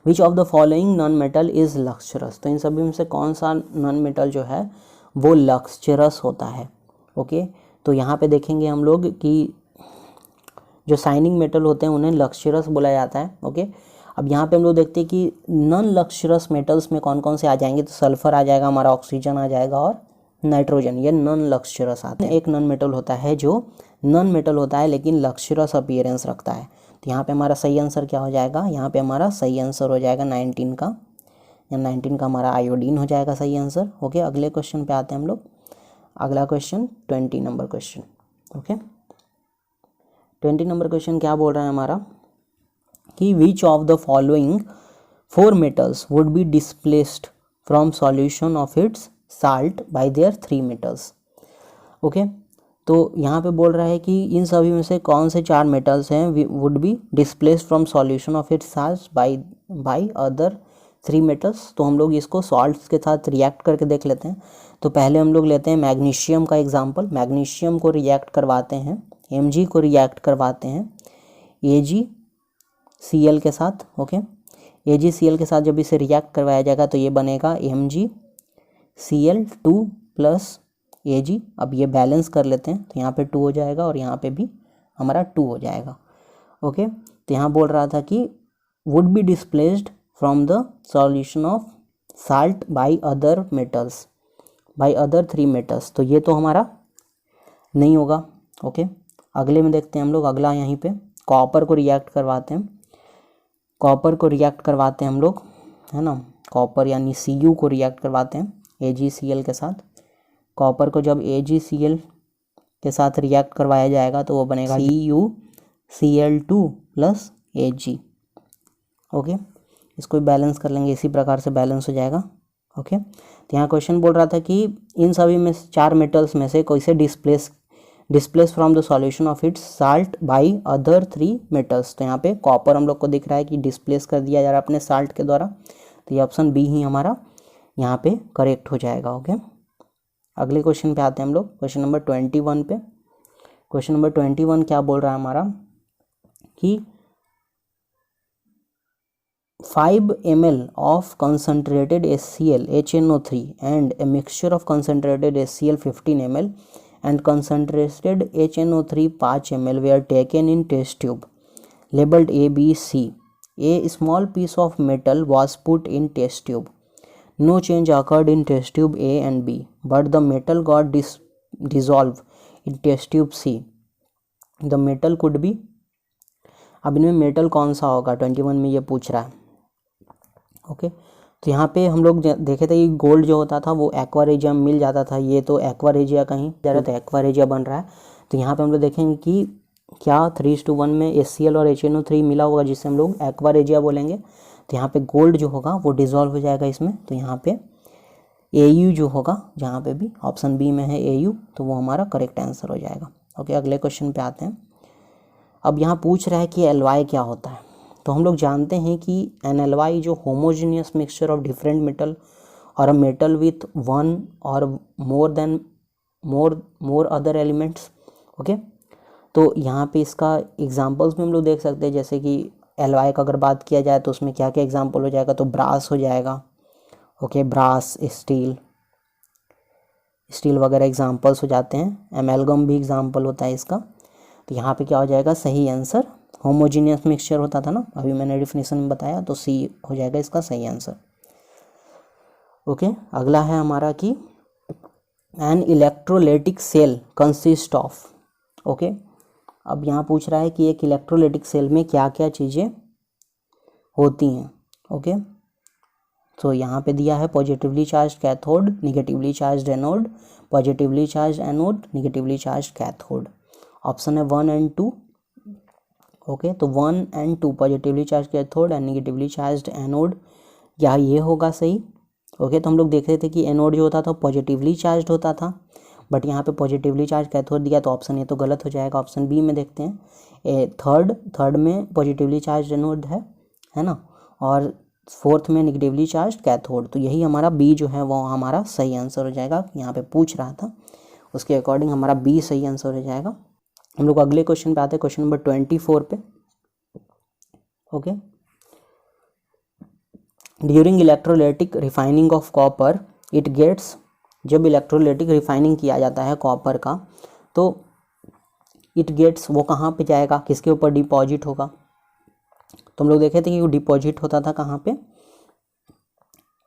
which of the following non metal is lustrous. तो इन सभी में से कौन सा नॉन मेटल जो है वो लक्स्चरस होता है। ओके, तो यहाँ पे देखेंगे हम लोग कि जो शाइनिंग मेटल होते हैं उन्हें लक्स्चरस बोला जाता है। ओके, अब यहाँ पे हम लोग देखते हैं कि नॉन लक्स्चरस मेटल्स में कौन कौन से आ जाएंगे, तो सल्फर आ जाएगा हमारा, ऑक्सीजन आ जाएगा और नाइट्रोजन, ये नॉन लक्स्चरस आते हैं। एक नॉन मेटल होता है जो नॉन मेटल होता है लेकिन लक्स्चरस अपीयरेंस रखता है। तो यहाँ पे हमारा सही आंसर क्या हो जाएगा, यहाँ पे हमारा सही आंसर हो जाएगा 19 का, या 19 का हमारा आयोडीन हो जाएगा सही आंसर। ओके, अगले क्वेश्चन पे आते हैं हम लोग। अगला question 20 number question. Okay, 20 number question क्या बोल रहा है हमारा कि which of the following 4 metals would be displaced from solution of its salt bye there 3 metals. Okay, तो यहाँ पे बोल रहा है कि इन सभी में से कौन से 4 मेटल्स हैं would be displaced from solution of its salt by other 3 metals. तो हम लोग इसको सॉल्ट्स के साथ रिएक्ट करके देख लेते हैं। तो पहले हम लोग लेते हैं मैग्नीशियम का एग्जाम्पल। मैग्नीशियम को रिएक्ट करवाते हैं, Mg को रिएक्ट करवाते हैं AgCl के साथ। ओके, AgCl के साथ जब इसे रिएक्ट करवाया जाएगा तो ये बनेगा MgCl2 प्लस Ag। अब ये बैलेंस कर लेते हैं, तो यहाँ पे 2 हो जाएगा और यहाँ पे भी हमारा 2 हो जाएगा। ओके, तो यहाँ बोल रहा था कि would be displaced from the solution of salt by other metals, by other 3 metals, तो ये तो हमारा नहीं होगा। ओके, अगले में देखते हैं हम लोग। अगला यहीं पे कॉपर को रिएक्ट करवाते हैं, कॉपर को रिएक्ट करवाते हैं हम लोग, है ना, कॉपर यानी Cu को रिएक्ट करवाते हैं AgCl के साथ। कॉपर को जब AgCl के साथ रिएक्ट करवाया जाएगा तो वो बनेगा CuCl2 प्लस Ag। ओके, इसको बैलेंस कर लेंगे, इसी प्रकार से बैलेंस हो जाएगा। ओके, तो यहाँ क्वेश्चन बोल रहा था कि इन सभी में 4 मेटल्स में से कोई से displace from the solution of its salt by other 3 metals. तो यहाँ पे कॉपर हम लोग को दिख रहा है कि डिस्प्लेस कर दिया जा रहा है अपने साल्ट के द्वारा, तो ये ऑप्शन बी ही हमारा यहाँ पे करेक्ट हो जाएगा। ओके, अगले क्वेश्चन पे आते हैं हम लोग, क्वेश्चन नंबर 21 पे। क्वेश्चन नंबर 21 क्या बोल रहा है हमारा कि 5 ml of concentrated HCl HNO3 and a mixture of concentrated HCl 15 ml and concentrated HNO3 5 ml were taken in test tube labeled A, B, C. A small piece of metal was put in test tube. No change occurred in test tube A and B, but the metal got dissolved in test tube C. The metal could be, अब इनमें मेटल कौन सा होगा 21 में ये पूछ रहा है। ओके, तो यहाँ पे हम लोग देखे थे कि गोल्ड जो होता था वो एक्वा रेजिया में मिल जाता था, ये तो एक्वा रेजिया कहीं जा रहा है तो एक्वा रेजिया बन रहा है। तो यहाँ पे हम लोग देखेंगे कि क्या 3:1 में HCl और HNO3 मिला होगा जिससे हम लोग एक्वा रेजिया बोलेंगे। तो यहाँ पे गोल्ड जो होगा वो डिजॉल्व हो जाएगा इसमें, तो यहाँ पे AU जो होगा, जहाँ पे भी ऑप्शन बी में है AU, तो वो हमारा करेक्ट आंसर हो जाएगा। ओके, अगले क्वेश्चन पे आते हैं। अब यहाँ पूछ रहा है कि एलवाई क्या होता है। तो हम लोग जानते हैं कि एन एलवाई जो homogeneous mixture of different metal और अ मेटल विथ वन और मोर अदर एलिमेंट्स। ओके, तो यहाँ पे इसका एग्जांपल्स में हम लोग देख सकते हैं, जैसे कि एलवाई का अगर बात किया जाए तो उसमें क्या क्या एग्जांपल हो जाएगा, तो ब्रास हो जाएगा। ओके, ब्रास, स्टील वगैरह एग्जांपल्स हो जाते हैं। एमेलगम भी एग्जांपल होता है इसका। तो यहाँ पे क्या हो जाएगा सही आंसर, होमोजीनियस मिक्सचर होता था ना, अभी मैंने डेफिनेशन में बताया, तो सी हो जाएगा इसका सही आंसर। ओके, अगला है हमारा कि an electrolytic cell consist of. Okay, अब यहाँ पूछ रहा है कि एक इलेक्ट्रोलाइटिक सेल में क्या क्या चीज़ें होती हैं। ओके, तो यहाँ पे दिया है positively charge cathode, negatively charge anode, positively charge anode, negatively charge cathode. Option है 1 और 2। ओके, तो 1 और 2 positively charge cathode and negatively charge anode, क्या ये होगा सही। ओके, तो हम लोग देख रहे थे कि एनोड जो होता था पॉजिटिवली चार्ज होता था, बट यहाँ पे पॉजिटिवली चार्ज कैथोड दिया, तो ऑप्शन ये तो गलत हो जाएगा। ऑप्शन बी में देखते हैं, थर्ड में पॉजिटिवली चार्ज एनोड है ना, और फोर्थ में निगेटिवली चार्ज कैथोड, तो यही हमारा बी जो है वो हमारा सही आंसर हो जाएगा। यहाँ पे पूछ रहा था उसके अकॉर्डिंग हमारा बी सही आंसर हो जाएगा। हम लोग अगले क्वेश्चन पे आते हैं, क्वेश्चन नंबर 24 पे। Okay, during electrolytic refining of copper it gets, जब इलेक्ट्रोलाइटिक रिफाइनिंग किया जाता है कॉपर का, तो इट गेट्स वो कहाँ पे जाएगा, किसके ऊपर डिपॉजिट होगा। तो हम लोग देखे थे कि वो डिपॉजिट होता था कहाँ पे,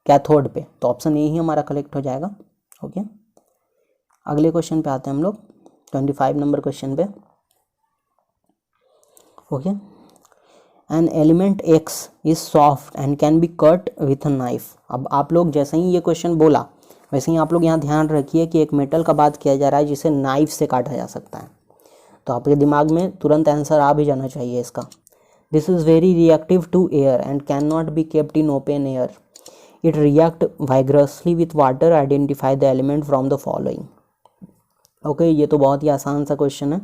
कैथोड पे, तो ऑप्शन ए ही हमारा करेक्ट हो जाएगा। ओके, अगले क्वेश्चन पे आते हैं हम लोग 25 नंबर क्वेश्चन पे। Okay, N element x is soft and can be cut with a knife. अब आप लोग जैसे ही ये क्वेश्चन बोला वैसे ही आप लोग यहाँ ध्यान रखिए कि एक मेटल का बात किया जा रहा है जिसे नाइफ से काटा जा सकता है, तो आपके दिमाग में तुरंत आंसर आ भी जाना चाहिए इसका। This is very reactive to air and can not be kept in open air, it react vigorously with water, identify the element from the following. Okay, ये तो बहुत ही आसान सा क्वेश्चन है,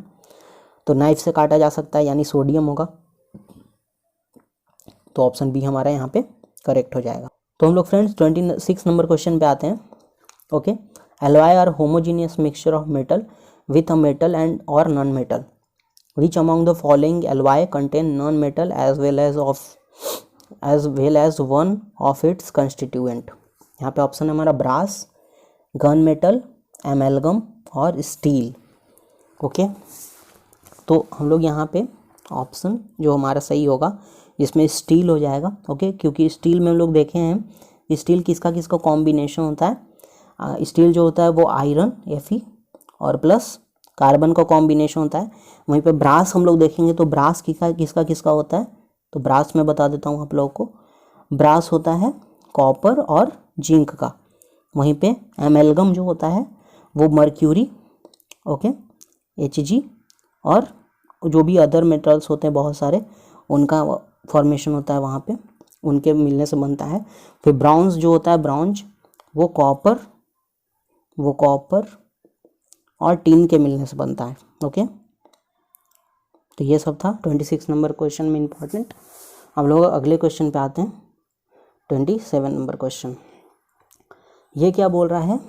तो नाइफ से काटा जा सकता है यानी सोडियम होगा, तो ऑप्शन बी हमारा यहाँ पे करेक्ट हो जाएगा। तो हम लोग फ्रेंड्स 26 नंबर क्वेश्चन पे आते हैं। Okay, alloy are homogeneous mixture of metal with a metal and or non metal, which among the following alloy contain non metal as well as one of its constituent. यहाँ पे ऑप्शन है हमारा ब्रास, गन मेटल, एमेलगम और स्टील। ओके, तो हम लोग यहाँ पे ऑप्शन जो हमारा सही होगा जिसमें स्टील हो जाएगा। ओके, क्योंकि स्टील में हम लोग देखे हैं स्टील किसका किसका कॉम्बिनेशन होता है, स्टील जो होता है वो आयरन Fe और प्लस कार्बन का कॉम्बिनेशन होता है। वहीं पे ब्रास हम लोग देखेंगे तो ब्रास किसका किसका होता है, तो ब्रास में बता देता हूँ आप लोगों को, ब्रास होता है कॉपर और जिंक का। वहीं पे एमेलगम जो होता है वो मर्क्यूरी, ओके, Hg और जो भी अदर मेटल्स होते हैं बहुत सारे उनका फॉर्मेशन होता है वहाँ पे, उनके मिलने से बनता है। फिर ब्राउन्स जो होता है ब्राउन्ज वो कॉपर और टिन के मिलने से बनता है। ओके, तो ये सब था 26 नंबर क्वेश्चन में इम्पॉर्टेंट। हम लोग अगले क्वेश्चन पे आते हैं 27 नंबर क्वेश्चन। ये क्या बोल रहा है,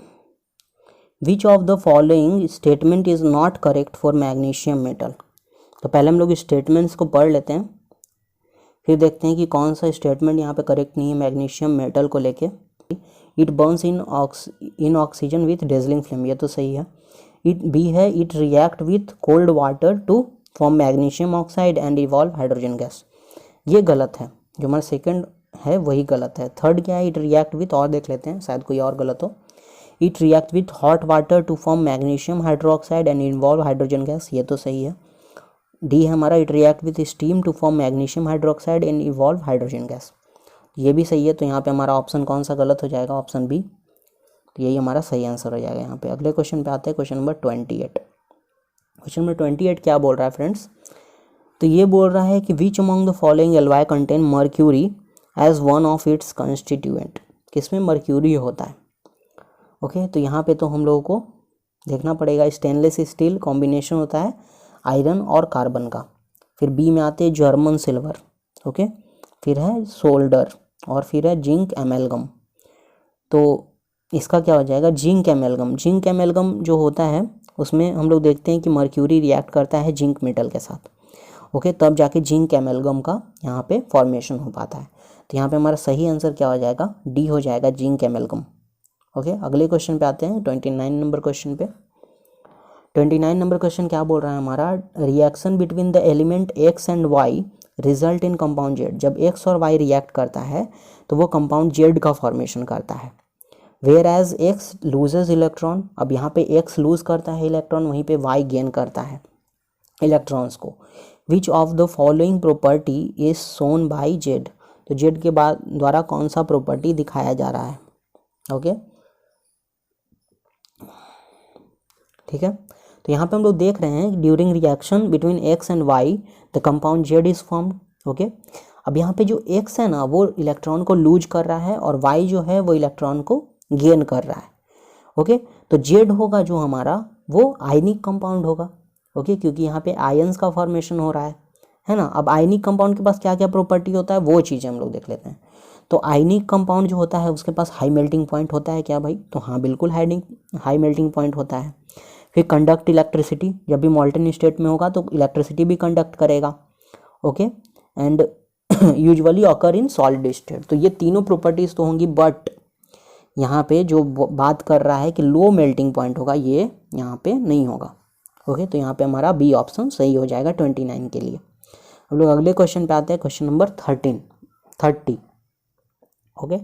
which of the following statement is not correct for magnesium metal. तो पहले हम लोग स्टेटमेंट्स को पढ़ लेते हैं, फिर देखते हैं कि कौन सा स्टेटमेंट यहाँ पे करेक्ट नहीं है मैग्नीशियम मेटल को लेके। It burns in oxygen with dazzling flame, ये तो सही है। इट बी है, it react with cold water to form magnesium oxide and evolve hydrogen gas, ये गलत है। जो हमारा सेकंड है वही गलत है। थर्ड क्या है, इट रिएक्ट विथ, और देख लेते हैं शायद कोई और गलत हो। It react with hot water to form magnesium hydroxide and involve hydrogen gas, ये तो सही है। डी है हमारा, it react with steam to form magnesium hydroxide and evolve hydrogen gas, ये भी सही है, तो यहाँ पे हमारा ऑप्शन कौन सा गलत हो जाएगा, ऑप्शन बी, तो यही हमारा सही आंसर हो जाएगा यहाँ पे। अगले क्वेश्चन पे आते हैं, क्वेश्चन नंबर 28। क्वेश्चन नंबर 28 क्या बोल रहा है फ्रेंड्स, तो ये बोल रहा है कि which among the following alloy contain mercury as one of its constituent, किसमें मर्क्यूरी होता है। ओके, तो यहाँ पे तो हम लोगों को देखना पड़ेगा, स्टेनलेस स्टील कॉम्बिनेशन होता है आयरन और कार्बन का। फिर बी में आते हैं जर्मन सिल्वर, ओके, फिर है सोल्डर, और फिर है जिंक एमेलगम। तो इसका क्या हो जाएगा, जिंक एमेलगम। जिंक एमेलगम जो होता है उसमें हम लोग देखते हैं कि मर्क्यूरी रिएक्ट करता है जिंक मेटल के साथ, ओके, तब जाके जिंक एमेलगम का यहाँ पे फॉर्मेशन हो पाता है। तो यहाँ पे हमारा सही आंसर क्या हो जाएगा, डी हो जाएगा, जिंक एमेलगम। ओके, अगले क्वेश्चन पे आते हैं, 29 नंबर क्वेश्चन पे। 29 नंबर क्वेश्चन क्या बोल रहा है हमारा, reaction between the element X and Y result in compound Z. जब एक्स और वाई रिएक्ट करता है तो वो कंपाउंड जेड का फॉर्मेशन करता है। Whereas X loses electron, अब यहाँ पे एक्स लूज करता है इलेक्ट्रॉन, वहीं पे वाई गेन करता है इलेक्ट्रॉन्स को। विच of the following property is shown by Z, तो जेड के बाद द्वारा कौन सा प्रॉपर्टी दिखाया जा रहा है। ओके, ठीक है, तो यहाँ पे हम लोग देख रहे हैं during reaction between x and why the compound Z is formed. Okay, अब यहाँ पे जो एक्स है ना वो इलेक्ट्रॉन को लूज कर रहा है और वाई जो है वो इलेक्ट्रॉन को गेन कर रहा है। ओके, तो जेड होगा जो हमारा वो आयनिक कंपाउंड होगा। ओके, क्योंकि यहाँ पे आयंस का फॉर्मेशन हो रहा है ना। अब आयनिक कंपाउंड के पास क्या क्या प्रॉपर्टी होता है वो चीज़ें हम लोग देख लेते हैं। तो आयनिक कंपाउंड जो होता है उसके पास हाई मेल्टिंग पॉइंट होता है क्या भाई, तो हाँ बिल्कुल हाई मेल्टिंग पॉइंट होता है। फिर कंडक्ट इलेक्ट्रिसिटी, जब भी मॉल्टन स्टेट में होगा तो इलेक्ट्रिसिटी भी कंडक्ट करेगा। Okay, and usually occur in solid state. तो ये तीनों प्रॉपर्टीज तो होंगी, बट यहाँ पे जो बात कर रहा है कि लो मेल्टिंग पॉइंट होगा, ये यहाँ पे नहीं होगा। ओके, तो यहाँ पे हमारा बी ऑप्शन सही हो जाएगा 29 के लिए। हम लोग अगले क्वेश्चन पे आते हैं, क्वेश्चन नंबर 30। ओके,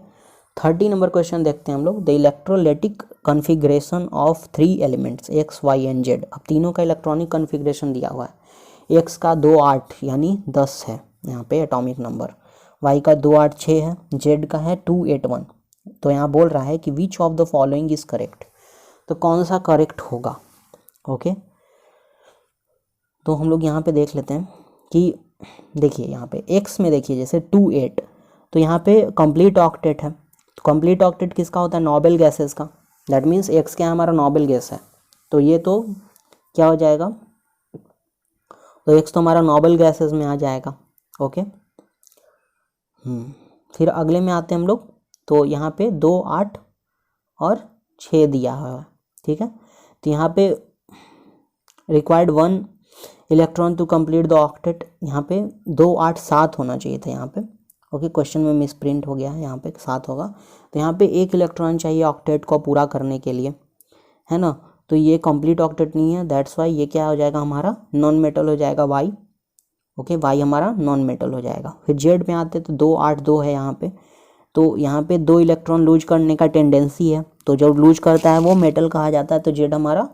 30 नंबर क्वेश्चन देखते हैं हम लोग। The electrolytic configuration of 3 elements X Y and Z. अब तीनों का इलेक्ट्रॉनिक कॉन्फ़िगरेशन दिया हुआ है। एक्स का 2 8 यानी 10 है यहाँ पे एटॉमिक नंबर, वाई का 2 8 6 है, जेड का है 2 8 1। तो यहाँ बोल रहा है कि which of the following is correct, तो कौन सा करेक्ट होगा। ओके, तो हम लोग यहाँ पे देख लेते हैं कि देखिए यहाँ पे एक्स में देखिए जैसे 2 8, तो यहाँ पे कंप्लीट ऑक्टेट है। तो कंप्लीट ऑक्टेट किसका होता है, नोबल गैसेस का। दैट मीन्स एक्स क्या हमारा नोबल गैस है, तो ये तो क्या हो जाएगा, तो एक्स तो हमारा नोबल गैसेस में आ जाएगा। ओके, फिर अगले में आते हैं हम लोग। तो यहाँ पे 2 8 और 6 दिया हुआ है, ठीक है। तो यहाँ पे required 1 electron to complete the octet, यहाँ पे 2 8 7 होना चाहिए था यहाँ पे। ओके, क्वेश्चन में मिस प्रिंट हो गया है, यहाँ पे 7 होगा। तो यहाँ पे 1 इलेक्ट्रॉन चाहिए ऑक्टेट को पूरा करने के लिए, है ना। तो ये कंप्लीट ऑक्टेट नहीं है, दैट्स वाई ये क्या हो जाएगा हमारा नॉन मेटल हो जाएगा वाई। ओके, वाई हमारा नॉन मेटल हो जाएगा। फिर जेड में आते तो 2 8 2 है यहाँ पे, तो यहाँ पे 2 इलेक्ट्रॉन लूज करने का टेंडेंसी है, तो जब लूज करता है वो मेटल कहा जाता है, तो जेड हमारा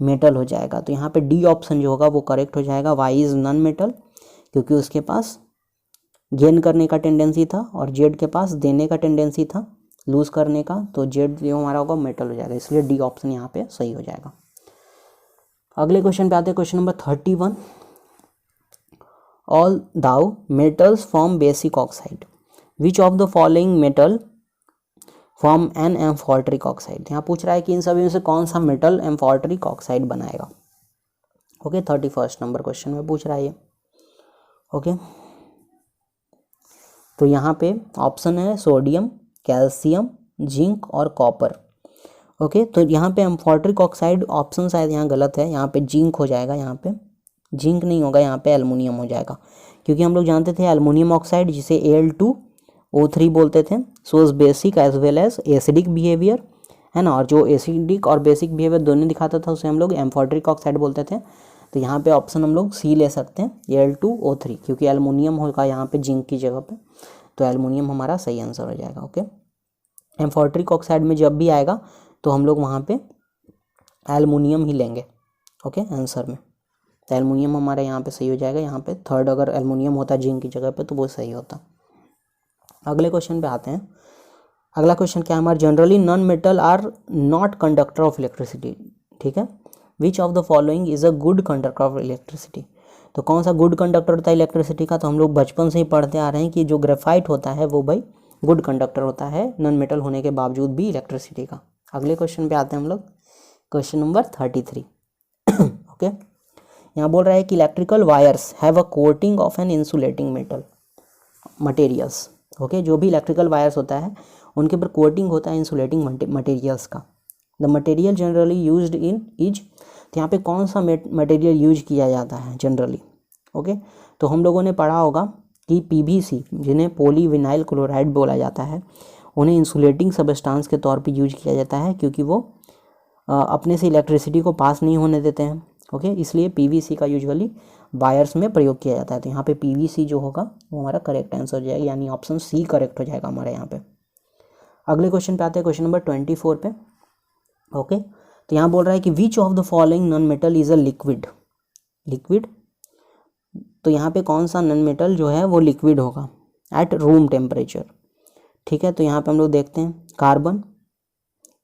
मेटल हो जाएगा। तो यहाँ पे डी ऑप्शन जो होगा वो करेक्ट हो जाएगा, वाई इज़ नॉन मेटल, क्योंकि उसके पास गेन करने का टेंडेंसी था और जेड के पास देने का टेंडेंसी था लूज करने का, तो जेड जो हमारा होगा मेटल हो जाएगा, इसलिए डी ऑप्शन यहाँ पे सही हो जाएगा। अगले क्वेश्चन पे आते हैं, question number 31। Although metals form basic oxide, which of the following metal form an amphoteric oxide. यहाँ पूछ रहा है कि इन सभी में से कौन सा मेटल एम्फॉर्ट्रिक ऑक्साइड बनाएगा। ओके, 31 नंबर क्वेश्चन में पूछ रहा है ये। ओके, तो यहाँ पे ऑप्शन है सोडियम, कैल्शियम, जिंक और कॉपर। ओके, तो यहाँ पे एम्फॉर्ट्रिक ऑक्साइड ऑप्शन शायद यहाँ गलत है, यहाँ पे जिंक हो जाएगा, यहाँ पे जिंक नहीं होगा, यहाँ पे एल्युमिनियम हो जाएगा, क्योंकि हम लोग जानते थे एल्युमिनियम ऑक्साइड जिसे Al2O3 बोलते थे, so is basic as well as acidic behaviour, है ना। और जो एसिडिक और बेसिक बिहेवियर दोनों दिखाता था उसे हम लोग एम्फॉर्ट्रिक ऑक्साइड बोलते थे। तो यहाँ पे ऑप्शन हम लोग सी ले सकते हैं, Al2O3, क्योंकि एल्युमिनियम होगा यहाँ पे जिंक की जगह पे, तो एल्युमिनियम हमारा सही आंसर हो जाएगा। ओके, एम्फॉर्ट्रिक ऑक्साइड में जब भी आएगा तो हम लोग वहाँ पे एल्युमिनियम ही लेंगे। ओके, आंसर में तो एल्युमिनियम हमारा यहाँ पे सही हो जाएगा। यहाँ पे थर्ड अगर एल्युमिनियम होता जिंक की जगह पे तो वो सही होता। अगले क्वेश्चन पे आते हैं। अगला क्वेश्चन क्या है हमारा, generally non metal are not conductor of electricity, ठीक है। Which of the following is a good conductor of electricity, तो कौन सा गुड कंडक्टर होता है इलेक्ट्रिसिटी का, तो हम लोग बचपन से ही पढ़ते आ रहे हैं कि जो ग्रेफाइट होता है वो भाई गुड कंडक्टर होता है नॉन मेटल होने के बावजूद भी इलेक्ट्रिसिटी का। अगले क्वेश्चन पे आते हैं हम लोग, क्वेश्चन नंबर 33। ओके, यहाँ बोल रहा है कि electrical wires have a coating of an insulating metal materials. Okay, जो भी इलेक्ट्रिकल वायर्स होता है उनके ऊपर कोटिंग होता है इंसुलेटिंग मटेरियल्स का। The material generally used in is, तो यहाँ पे कौन सा मटेरियल यूज किया जाता है जनरली। ओके, तो हम लोगों ने पढ़ा होगा कि पीवीसी, जिन्हें पॉलीविनाइल क्लोराइड बोला जाता है, उन्हें इंसुलेटिंग सबस्टांस के तौर पे यूज किया जाता है क्योंकि वो अपने से इलेक्ट्रिसिटी को पास नहीं होने देते हैं। ओके, इसलिए पीवीसी का यूजुअली वायर्स में प्रयोग किया जाता है। तो यहाँ पे पीवीसी जो होगा वो हमारा करेक्ट आंसर हो जाएगा, यानी ऑप्शन सी करेक्ट हो जाएगा हमारे यहाँ पे। अगले क्वेश्चन पे आते हैं, क्वेश्चन नंबर 24 पे। ओके, तो यहाँ बोल रहा है कि which of the following non metal is a liquid. Liquid, तो यहाँ पे कौन सा नॉन मेटल जो है वो लिक्विड होगा एट रूम टेम्परेचर। ठीक है, तो यहाँ पे हम लोग देखते हैं कार्बन।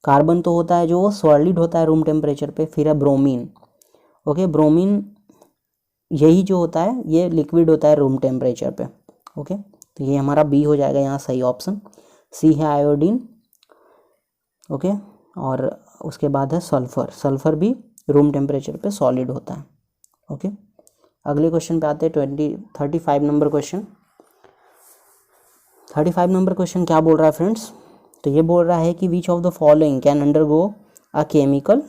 कार्बन तो होता है जो सॉलिड होता है रूम टेम्परेचर पे। फिर है ब्रोमीन। ओके, ब्रोमीन यही जो होता है ये लिक्विड होता है रूम टेम्परेचर पे। ओके, तो ये हमारा बी हो जाएगा यहाँ सही ऑप्शन। सी है आयोडीन। ओके, और उसके बाद है सल्फर। सल्फर भी रूम टेम्परेचर पे सॉलिड होता है। ओके, अगले क्वेश्चन पे आते हैं 35 नंबर क्वेश्चन। 35 नंबर क्वेश्चन क्या बोल रहा है फ्रेंड्स, तो ये बोल रहा है कि which of the following can undergo a chemical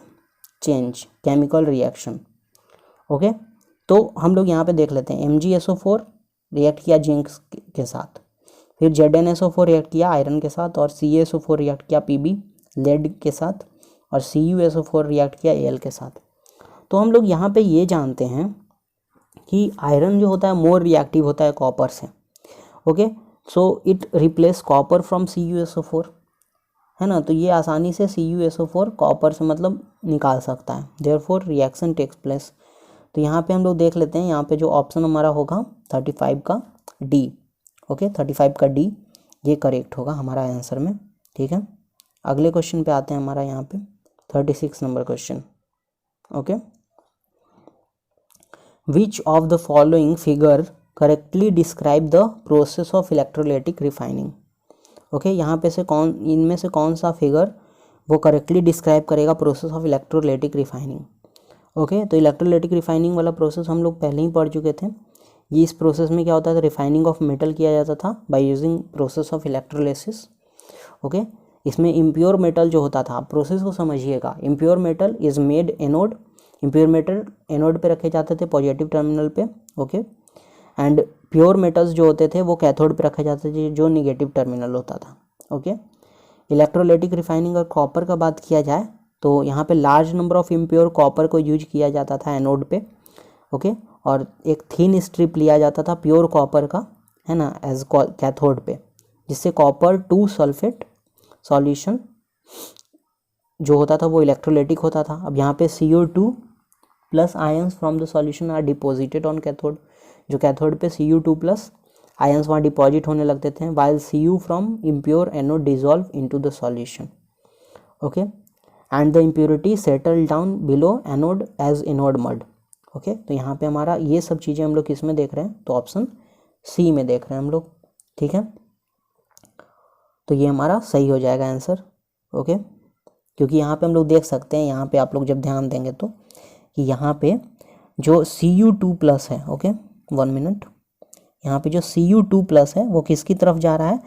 change, chemical reaction. Okay, तो हम लोग यहाँ पे देख लेते हैं MgSO4 रिएक्ट किया जिंक के साथ, फिर ZnSO4 रिएक्ट किया आयरन के साथ, और CaSO4 रिएक्ट किया Pb लेड के साथ, और CuSO4 रिएक्ट किया Al के साथ। तो हम लोग यहाँ पे ये जानते हैं कि आयरन जो होता है मोर रिएक्टिव होता है कॉपर से। Okay, so it replace copper from CuSO4, है ना। तो ये आसानी से CuSO4 कॉपर से मतलब निकाल सकता है, देयरफॉर रिएक्शन टेक्स प्लेस। तो यहाँ पे हम लोग देख लेते हैं, यहाँ पे जो ऑप्शन हमारा होगा 35 का डी। ओके, 35 का डी ये करेक्ट होगा हमारा आंसर में। ठीक है, अगले क्वेश्चन पे आते हैं हमारा यहाँ पे 36 number question. Okay, which of the following figure correctly describe the process of electrolytic refining. Okay, यहाँ पे से कौन, इनमें से कौन सा फिगर वो करेक्टली डिस्क्राइब करेगा process of electrolytic refining. Okay, तो इलेक्ट्रोलाइटिक रिफाइनिंग वाला प्रोसेस हम लोग पहले ही पढ़ चुके थे। ये इस प्रोसेस में क्या होता था, रिफाइनिंग ऑफ मेटल किया जाता था by using process of electrolysis. Okay, इसमें इम्प्योर मेटल जो होता था, आप प्रोसेस को समझिएगा। Impure metal is made anode, impure metal anode पे रखे जाते थे पॉजिटिव टर्मिनल पे। ओके, एंड प्योर मेटल्स जो होते थे वो कैथोड पे रखे जाते थे जो निगेटिव टर्मिनल होता था। ओके, इलेक्ट्रोलाइटिक रिफाइनिंग और कॉपर का बात किया जाए तो यहाँ पे large number of impure copper को यूज किया जाता था एनोड पे। ओके, और एक थिन स्ट्रिप लिया जाता था प्योर कॉपर का, है ना, एज कैथोड पे, जिससे कॉपर 2 सल्फेट सॉल्यूशन जो होता था वो इलेक्ट्रोलाइटिक होता था। अब यहाँ पे CO2 plus ions from the solution are deposited on cathode, जो कैथोड पे Cu2 प्लस आयंस वहाँ डिपॉजिट होने लगते थे, while Cu from impure anode dissolve into the solution. Okay, and the impurity settle down below anode as anode mud. Okay, तो यहाँ पे हमारा ये सब चीज़ें हम लोग किस में देख रहे हैं, तो ऑप्शन सी में देख रहे हैं हम लोग। ठीक है, तो ये हमारा सही हो जाएगा आंसर। ओके, क्योंकि यहाँ पे हम लोग देख सकते हैं, यहाँ पे आप लोग जब ध्यान देंगे तो कि यहाँ पे जो Cu2 प्लस है, ओके 1 मिनट, यहाँ पे जो Cu2 प्लस है वो किसकी तरफ जा रहा है,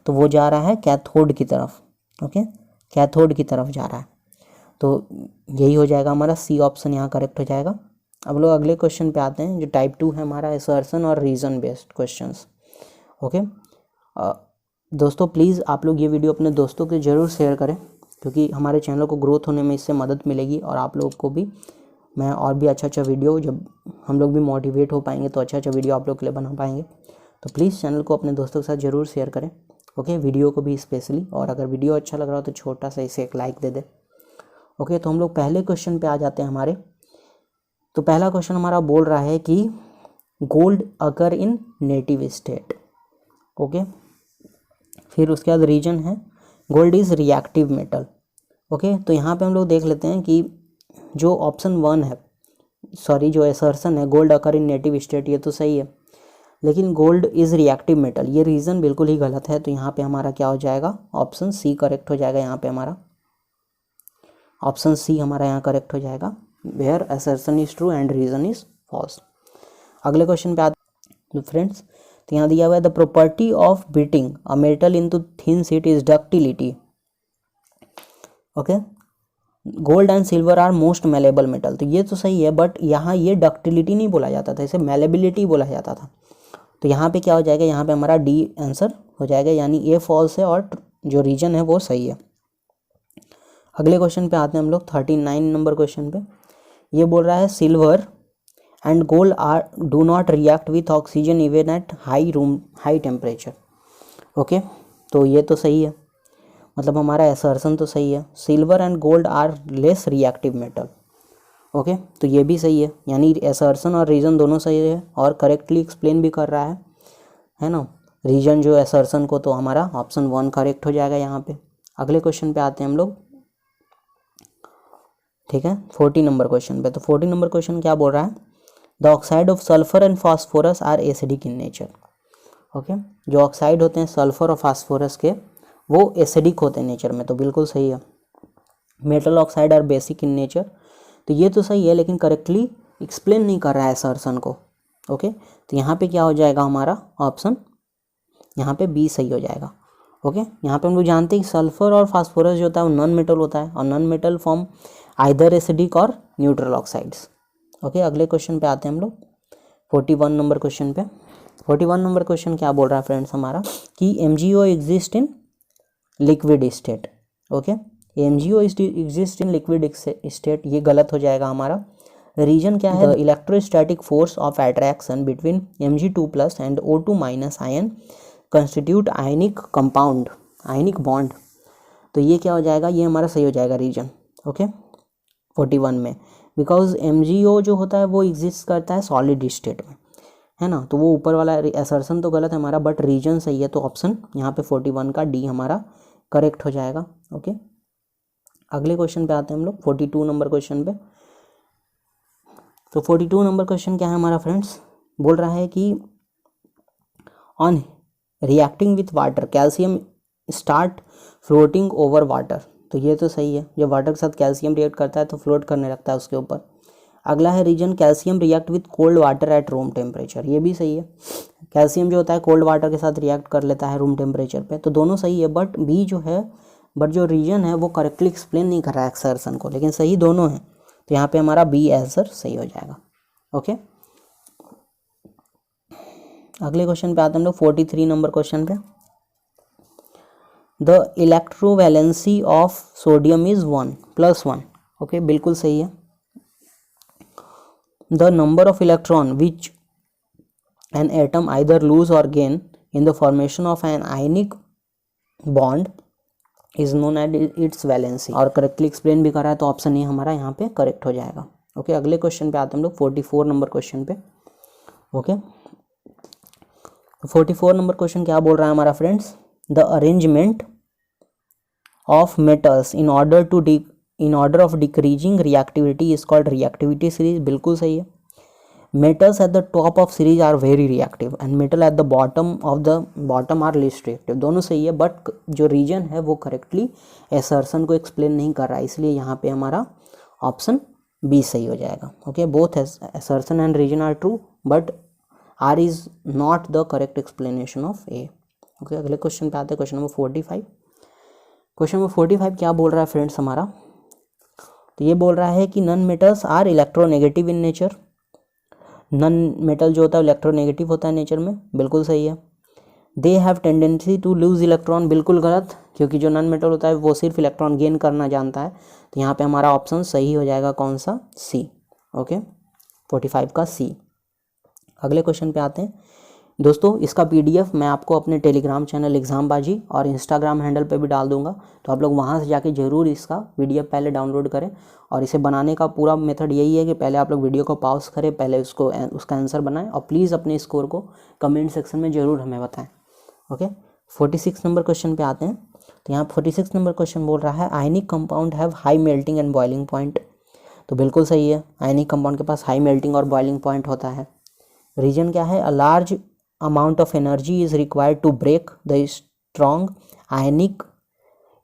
तो वो जा रहा है कैथोड की तरफ। ओके, कैथोड की तरफ जा रहा है, तो यही हो जाएगा हमारा सी ऑप्शन यहाँ करेक्ट हो जाएगा। अब लोग अगले क्वेश्चन पे आते हैं जो टाइप 2 है हमारा असर्शन और रीज़न बेस्ड क्वेश्चंस। ओके, दोस्तों प्लीज़ आप लोग ये वीडियो अपने दोस्तों के ज़रूर शेयर करें, क्योंकि हमारे चैनल को ग्रोथ होने में इससे मदद मिलेगी, और आप लोग को भी मैं और भी अच्छा वीडियो, जब हम लोग भी मोटिवेट हो पाएंगे तो अच्छा वीडियो आप लोग के लिए बना पाएंगे। तो प्लीज़ चैनल को अपने दोस्तों के साथ ज़रूर शेयर करें। ओके, वीडियो को भी स्पेशली, और अगर वीडियो अच्छा लग रहा हो तो छोटा सा इसे एक लाइक दे दे। ओके, तो हम लोग पहले क्वेश्चन पे आ जाते हैं हमारे। तो पहला क्वेश्चन हमारा बोल रहा है कि gold occur in native state. Okay, फिर उसके बाद रीजन है gold is reactive metal. Okay, तो यहाँ पे हम लोग देख लेते हैं कि जो ऑप्शन 1 है, सॉरी जो असर्शन है gold occur in native state, ये तो सही है, लेकिन गोल्ड इज़ रिएक्टिव मेटल ये रीज़न बिल्कुल ही गलत है। तो यहाँ पे हमारा क्या हो जाएगा, ऑप्शन सी करेक्ट हो जाएगा। यहाँ पे हमारा ऑप्शन सी हमारा यहाँ करेक्ट हो जाएगा, where assertion is true and reason is false. अगले क्वेश्चन पे आते फ्रेंड्स, तो यहाँ दिया हुआ है the property of beating a metal into thin sheet is ductility. Okay, gold and silver are most malleable metal, तो ये तो सही है, बट यहाँ ये डक्टिलिटी नहीं बोला जाता था, इसे मेलेबिलिटी बोला जाता था। तो यहाँ पे क्या हो जाएगा, यहाँ पे हमारा डी आंसर हो जाएगा, यानी ए फॉल्स है और जो रीजन है वो सही है। अगले क्वेश्चन पे आते हैं हम लोग 39 नंबर क्वेश्चन पे। ये बोल रहा है silver and gold are do not react with oxygen even at high temperature. Okay, तो ये तो सही है, मतलब हमारा असर्शन तो सही है, silver and gold are less reactive metal. Okay, तो ये भी सही है, यानी असर्शन और रीजन दोनों सही है और करेक्टली एक्सप्लेन भी कर रहा है ना, रीजन जो असर्शन को, तो हमारा ऑप्शन 1 करेक्ट हो जाएगा यहाँ पे। अगले क्वेश्चन पे आते हैं हम लोग, ठीक है, 40 नंबर क्वेश्चन पे। तो 40 नंबर क्वेश्चन क्या बोल रहा है, the oxide of sulphur and phosphorus are acidic in nature. Okay, जो ऑक्साइड होते हैं सल्फर और फास्फोरस के, वो एसिडिक होते हैं नेचर में, तो बिल्कुल सही है। Metal oxide are basic in nature, तो ये तो सही है, लेकिन करेक्टली एक्सप्लेन नहीं कर रहा है असर्शन को। ओके, तो यहाँ पे क्या हो जाएगा हमारा ऑप्शन, यहाँ पे बी सही हो जाएगा। ओके, यहाँ पे हम लोग जानते हैं कि सल्फर और फास्फोरस जो होता है वो नॉन मेटल होता है, और non metal form either acidic और न्यूट्रल ऑक्साइड्स। ओके, अगले क्वेश्चन पे आते हैं हम लोग 41 नंबर क्वेश्चन पे। 41 नंबर क्वेश्चन क्या बोल रहा है फ्रेंड्स हमारा, कि MgO exist in liquid state. Okay, MgO exist in liquid state, ये गलत हो जाएगा हमारा। रीजन क्या है, the electrostatic force of attraction between Mg2+ and O2- ion constitute ionic compound, ionic bond. तो ये क्या हो जाएगा, ये हमारा सही हो जाएगा रीजन। ओके, 41 में, बिकॉज MgO जो होता है वो एग्जिस्ट करता है सॉलिड स्टेट में, है ना, तो वो ऊपर वाला असर्शन तो गलत है हमारा, बट रीजन सही है, तो ऑप्शन यहाँ पे 41 का डी हमारा करेक्ट हो जाएगा। ओके, अगले क्वेश्चन पे आते हैं हम लोग 42 नंबर क्वेश्चन पे। तो 42 नंबर क्वेश्चन क्या है हमारा फ्रेंड्स, बोल रहा है कि on reacting with water calcium start floating over water. तो ये तो सही है, जब वाटर के साथ कैल्शियम रिएक्ट करता है तो फ्लोट करने लगता है उसके ऊपर। अगला है reason calcium react with cold water at room temperature, ये भी सही है, कैल्शियम जो होता है कोल्ड वाटर के साथ रिएक्ट कर लेता है रूम टेम्परेचर पे, तो दोनों सही है, बट बी जो है, बट जो रीजन है वो करेक्टली एक्सप्लेन नहीं कर रहा है एक्सर्शन को, लेकिन सही दोनों हैं, तो यहाँ पे हमारा बी आंसर सही हो जाएगा। ओके, अगले क्वेश्चन पे आते हैं हम लोग 43 नंबर क्वेश्चन पे। The electrovalency of sodium is 1+1। Okay, बिल्कुल सही है। The number of electron which an atom either lose or gain in the formation of an ionic bond is known as its valency, और करेक्टली एक्सप्लेन भी कर रहा है, तो ऑप्शन ए हमारा यहाँ पे करेक्ट हो जाएगा। ओके, अगले क्वेश्चन पे आते हैं हम लोग 44 नंबर क्वेश्चन पे। ओके, 44 नंबर क्वेश्चन क्या बोल रहा है हमारा friends, the arrangement of metals in order of decreasing reactivity is called reactivity series, बिल्कुल सही है। Metals at the top of series are very reactive and metal at the bottom are least reactive, दोनों सही है, बट जो रीजन है वो करेक्टली असर्शन को एक्सप्लेन नहीं कर रहा है, इसलिए यहाँ पे हमारा ऑप्शन बी सही हो जाएगा। Okay, both assertion and reason are true, but R is not the correct explanation of A. Okay, अगले क्वेश्चन पे आते हैं, क्वेश्चन नंबर 45। क्वेश्चन नंबर 45 क्या बोल रहा है फ्रेंड्स हमारा, तो ये बोल रहा है कि non metals are electronegative in nature. Non metal जो होता है इलेक्ट्रोनेगेटिव होता है नेचर में, बिल्कुल सही है। They have tendency to lose electron, बिल्कुल गलत, क्योंकि जो नॉन मेटल होता है वो सिर्फ इलेक्ट्रॉन गेन करना जानता है, तो यहाँ पे हमारा ऑप्शन सही हो जाएगा कौन सा, सी। ओके, 45 का सी। अगले क्वेश्चन पे आते हैं दोस्तों, इसका PDF मैं आपको अपने टेलीग्राम चैनल एग्जामबाजी और इंस्टाग्राम हैंडल पे भी डाल दूंगा, तो आप लोग वहाँ से जाके ज़रूर इसका PDF पहले डाउनलोड करें। और इसे बनाने का पूरा मेथड यही है कि पहले आप लोग वीडियो को पॉज करें, पहले उसका आंसर बनाएं, और प्लीज़ अपने स्कोर को कमेंट सेक्शन में ज़रूर हमें बताएं। ओके, 46 नंबर क्वेश्चन पे आते हैं। तो यहाँ 46 नंबर क्वेश्चन बोल रहा है ionic compound have high melting and boiling point. तो बिल्कुल सही है, आयनिक कंपाउंड के पास हाई मेल्टिंग और बॉइलिंग पॉइंट होता है। रीजन क्या है, a large amount of energy is required to break the strong ionic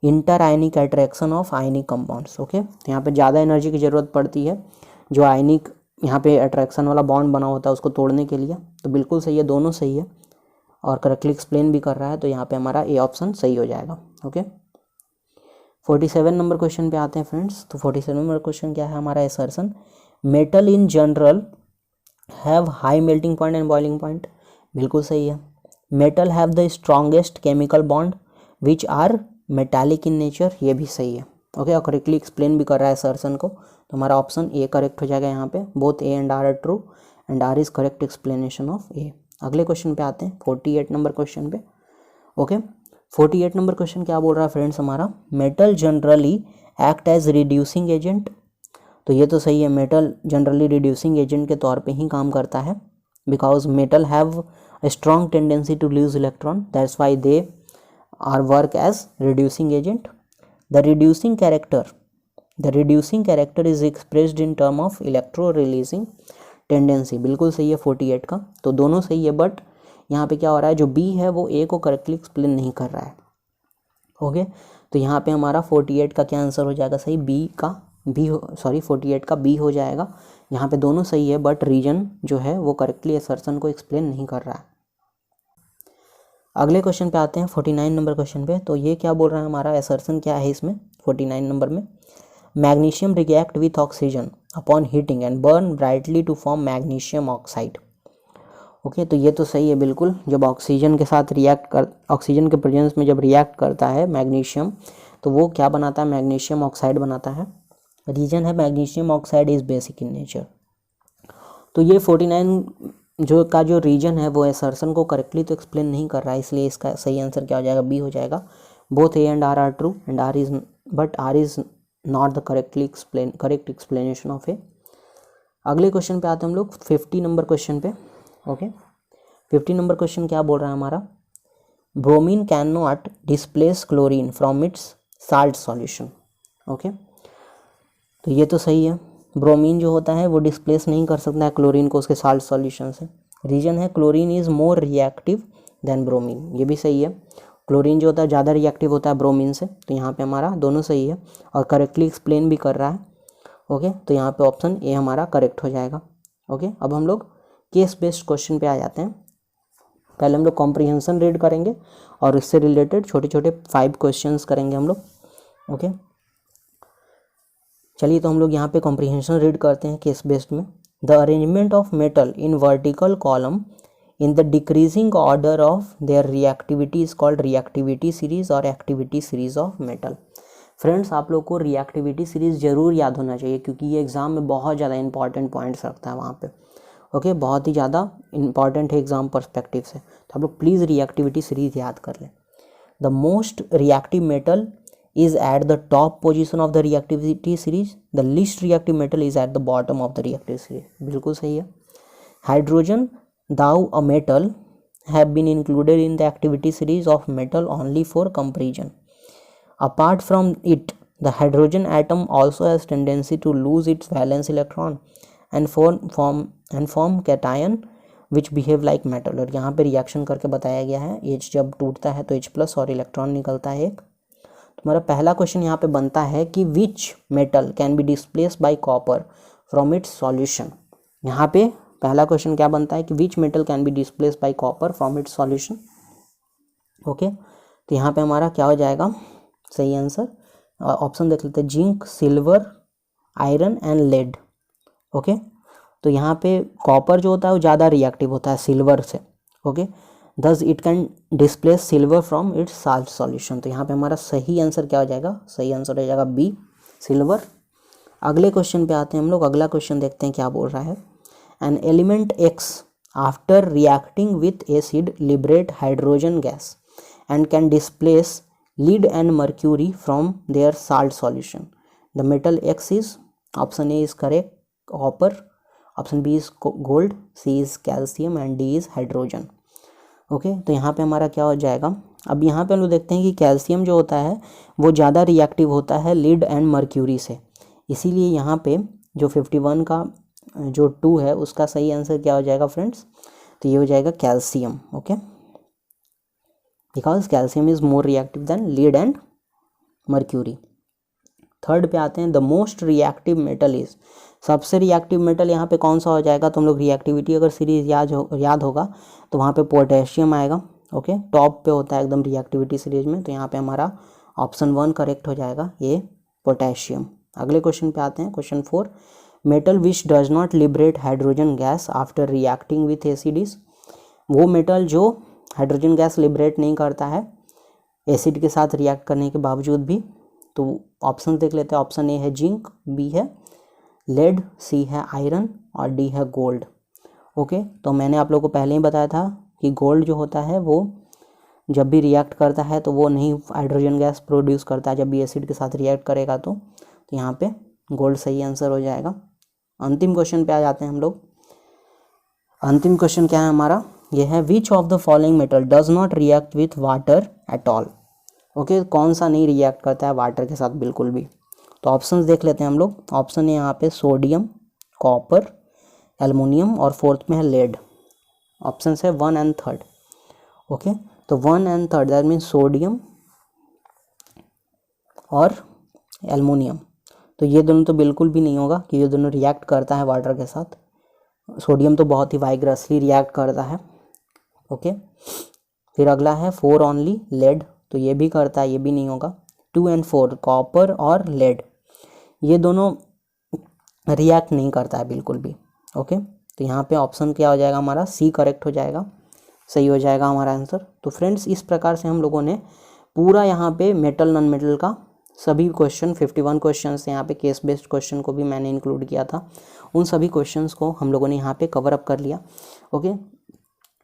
inter ionic attraction of ionic compounds. Okay, तो यहाँ पे ज़्यादा एनर्जी की ज़रूरत पड़ती है जो आयनिक यहाँ पे अट्रैक्शन वाला बॉन्ड बना होता है उसको तोड़ने के लिए। तो बिल्कुल सही है, दोनों सही है और करेक्टली एक्सप्लेन भी कर रहा है। तो यहाँ पे हमारा ए ऑप्शन सही हो जाएगा। ओके, 47 नंबर क्वेश्चन पे आते हैं फ्रेंड्स। तो 47 नंबर क्वेश्चन क्या है हमारा, assertion metal in general have high melting point and boiling point. बिल्कुल सही है। Metal have the strongest chemical bond which are metallic in nature, ये भी सही है। ओके, और करेक्टली एक्सप्लेन भी कर रहा है असर्शन को। तो हमारा ऑप्शन ए करेक्ट हो जाएगा यहाँ पे। Both A and R are true and R is correct explanation of A. अगले क्वेश्चन पे आते हैं 48 नंबर क्वेश्चन पे। ओके, 48 नंबर क्वेश्चन क्या बोल रहा है फ्रेंड्स हमारा, metal generally act as reducing agent. तो ये तो सही है, मेटल जनरली रिड्यूसिंग एजेंट के तौर पे ही काम करता है because metal have a strong tendency to lose electron, that's why they are work as reducing agent. The reducing character is expressed in term of electro releasing tendency। बिल्कुल सही है 48 का। तो दोनों सही है, बट यहाँ पे क्या हो रहा है, जो बी है वो ए को करेक्टली एक्सप्लेन नहीं कर रहा है। ओके, तो यहाँ पे हमारा 48 का क्या आंसर हो जाएगा सही, बी का 48 का बी हो जाएगा। यहाँ पे दोनों सही है बट रीजन जो है वो करेक्टली असर्शन को एक्सप्लेन नहीं कर रहा है। अगले क्वेश्चन पे आते हैं 49 नंबर क्वेश्चन पे। तो ये क्या बोल रहा है हमारा, असर्शन क्या है इसमें 49 नंबर में, magnesium react with oxygen upon heating and burn brightly to form magnesium oxide. Okay, तो ये तो सही है बिल्कुल। जब ऑक्सीजन के साथ ऑक्सीजन के प्रेजेंस में जब रिएक्ट करता है मैग्नीशियम, तो वो क्या बनाता है, मैग्नीशियम ऑक्साइड बनाता है। रीजन है magnesium oxide is basic in nature. तो ये 49 जो रीजन है वो असर्शन को करेक्टली तो एक्सप्लेन नहीं कर रहा है, इसलिए इसका सही आंसर क्या हो जाएगा, बी हो जाएगा। Both A and R are true and R is not the correct explanation of A. अगले क्वेश्चन पे आते हैं हम लोग 50 नंबर क्वेश्चन पे। ओके, 50 नंबर क्वेश्चन क्या बोल रहा है हमारा, bromine can not displace chlorine from its salt solution. Okay, तो ये तो सही है, ब्रोमीन जो होता है वो डिस्प्लेस नहीं कर सकता है क्लोरीन को उसके साल्ट सॉल्यूशन से। रीजन है chlorine is more reactive than bromine, ये भी सही है। क्लोरीन जो होता है ज़्यादा रिएक्टिव होता है ब्रोमीन से। तो यहाँ पे हमारा दोनों सही है और करेक्टली एक्सप्लेन भी कर रहा है। ओके, तो यहाँ पे ऑप्शन ए हमारा करेक्ट हो जाएगा। ओके, अब हम लोग केस बेस्ड क्वेश्चन पे आ जाते हैं। पहले हम लोग कॉम्प्रिहेंशन रीड करेंगे और इससे रिलेटेड छोटे छोटे 5 क्वेश्चंस करेंगे हम लोग। ओके, चलिए तो हम लोग यहाँ पे कॉम्प्रिहेंशन रीड करते हैं केस बेस्ड में। The arrangement of metal in vertical column in the decreasing order of their reactivity is called reactivity series or activity series of metal. Friends, आप लोग को रिएक्टिविटी सीरीज जरूर याद होना चाहिए क्योंकि ये एग्जाम में बहुत ज़्यादा इंपॉर्टेंट पॉइंट्स रखता है वहाँ पे। ओके, बहुत ही ज़्यादा इंपॉर्टेंट है एग्जाम पर्सपेक्टिव से। तो आप लोग प्लीज़ रिएक्टिविटी सीरीज याद कर लें। The most reactive metal is at the top position of the reactivity series, the least reactive metal is at the bottom of the reactive series। बिल्कुल सही है। Hydrogen, though a metal, have been included in the activity series of metal only for comparison. Apart from it, the hydrogen atom also has tendency to lose its valence electron and form cation which behave like metal। और यहाँ पे रिएक्शन करके बताया गया है, H जब टूटता है तो H+ और इलेक्ट्रॉन निकलता है एक। हमारा पहला क्वेश्चन यहाँ पे बनता है कि which metal can be displace bye copper from its solution. यहाँ पे पहला क्वेश्चन क्या बनता है कि which metal can be displace bye copper from its solution. Okay, तो यहाँ पे हमारा क्या हो जाएगा सही आंसर, ऑप्शन देख लेते हैं, zinc, silver, iron and lead. Okay, तो यहाँ पे कॉपर जो होता है वो ज़्यादा रिएक्टिव होता है सिल्वर से। Okay, thus it can displace silver from its salt solution। तो यहाँ पे हमारा सही आंसर क्या हो जाएगा, सही आंसर हो जाएगा बी, सिल्वर। अगले क्वेश्चन पे आते हैं हम लोग। अगला क्वेश्चन देखते हैं क्या बोल रहा है। An element X after reacting with acid liberate hydrogen gas and can displace lead and mercury from their salt solution. The metal X is, option A is correct copper, option B is gold, C is calcium and D is hydrogen. Okay, तो यहाँ पे हमारा क्या हो जाएगा, अब यहाँ पे हम लोग देखते हैं कि कैल्शियम जो होता है वो ज़्यादा रिएक्टिव होता है लीड एंड मर्क्यूरी से, इसीलिए यहाँ पे जो 51 का जो 2 है उसका सही आंसर क्या हो जाएगा फ्रेंड्स, तो ये हो जाएगा calcium. Okay, because calcium is more reactive than lead and mercury. Third पे आते हैं, the most reactive metal is, सबसे रिएक्टिव मेटल यहाँ पे कौन सा हो जाएगा, तो हम लोग रिएक्टिविटी अगर सीरीज याद होगा तो वहाँ पे पोटेशियम आएगा। ओके, टॉप पे होता है एकदम रिएक्टिविटी सीरीज में, तो यहाँ पे हमारा ऑप्शन 1 करेक्ट हो जाएगा, ये पोटेशियम। अगले क्वेश्चन पे आते हैं, question 4, metal which does not liberate hydrogen gas after reacting with acid is, वो मेटल जो हाइड्रोजन गैस लिबरेट नहीं करता है एसिड के साथ रिएक्ट करने के बावजूद भी, तो ऑप्शन देख लेते हैं। ऑप्शन ए है जिंक, बी है लेड, सी है आयरन और डी है गोल्ड। ओके, तो मैंने आप लोगों को पहले ही बताया था कि गोल्ड जो होता है वो जब भी रिएक्ट करता है तो वो नहीं हाइड्रोजन गैस प्रोड्यूस करता है, जब भी एसिड के साथ रिएक्ट करेगा तो यहाँ पे गोल्ड सही आंसर हो जाएगा। अंतिम क्वेश्चन पे आ जाते हैं हम लोग। अंतिम क्वेश्चन क्या है हमारा, ये है which of the following metal does not react with water at all. Okay, कौन सा नहीं रिएक्ट करता है वाटर के साथ बिल्कुल भी, तो ऑप्शंस देख लेते हैं हम लोग। ऑप्शन है यहाँ पे सोडियम, कॉपर, एल्युमिनियम और फोर्थ में है लेड। ऑप्शन है 1 एंड 3। ओके, तो 1 एंड 3 दैट मीन्स सोडियम और एल्युमिनियम, तो ये दोनों तो बिल्कुल भी नहीं होगा कि ये दोनों रिएक्ट करता है वाटर के साथ। सोडियम तो बहुत ही वाइग्रसली रिएक्ट करता है। ओके, फिर अगला है 4 ओनली लेड, तो ये भी करता है, ये भी नहीं होगा। 2 एंड 4 कॉपर और लेड, ये दोनों रिएक्ट नहीं करता है बिल्कुल भी। ओके, तो यहाँ पे ऑप्शन क्या हो जाएगा हमारा, सी करेक्ट हो जाएगा, सही हो जाएगा हमारा आंसर। तो फ्रेंड्स इस प्रकार से हम लोगों ने पूरा यहाँ पे मेटल नॉन मेटल का सभी क्वेश्चन 51 क्वेश्चन से, यहाँ पे केस बेस्ड क्वेश्चन को भी मैंने इंक्लूड किया था, उन सभी क्वेश्चंस को हम लोगों ने यहाँ पे कवर अप कर लिया। ओके,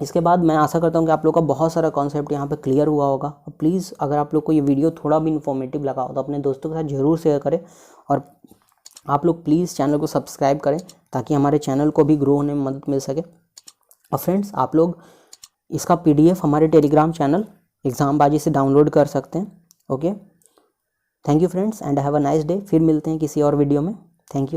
इसके बाद मैं आशा करता हूँ कि आप लोग का बहुत सारा कॉन्सेप्ट यहाँ पे क्लियर हुआ होगा। प्लीज़ अगर आप लोग को ये वीडियो थोड़ा भी इन्फॉर्मेटिव लगा हो तो अपने दोस्तों के साथ ज़रूर शेयर करें, और आप लोग प्लीज़ चैनल को सब्सक्राइब करें ताकि हमारे चैनल को भी ग्रो होने में मदद मिल सके। और फ्रेंड्स आप लोग इसका PDF हमारे टेलीग्राम चैनल एग्जाम बाजी से डाउनलोड कर सकते हैं। Okay, thank you friends and have a nice day. फिर मिलते हैं किसी और वीडियो में। Thank you.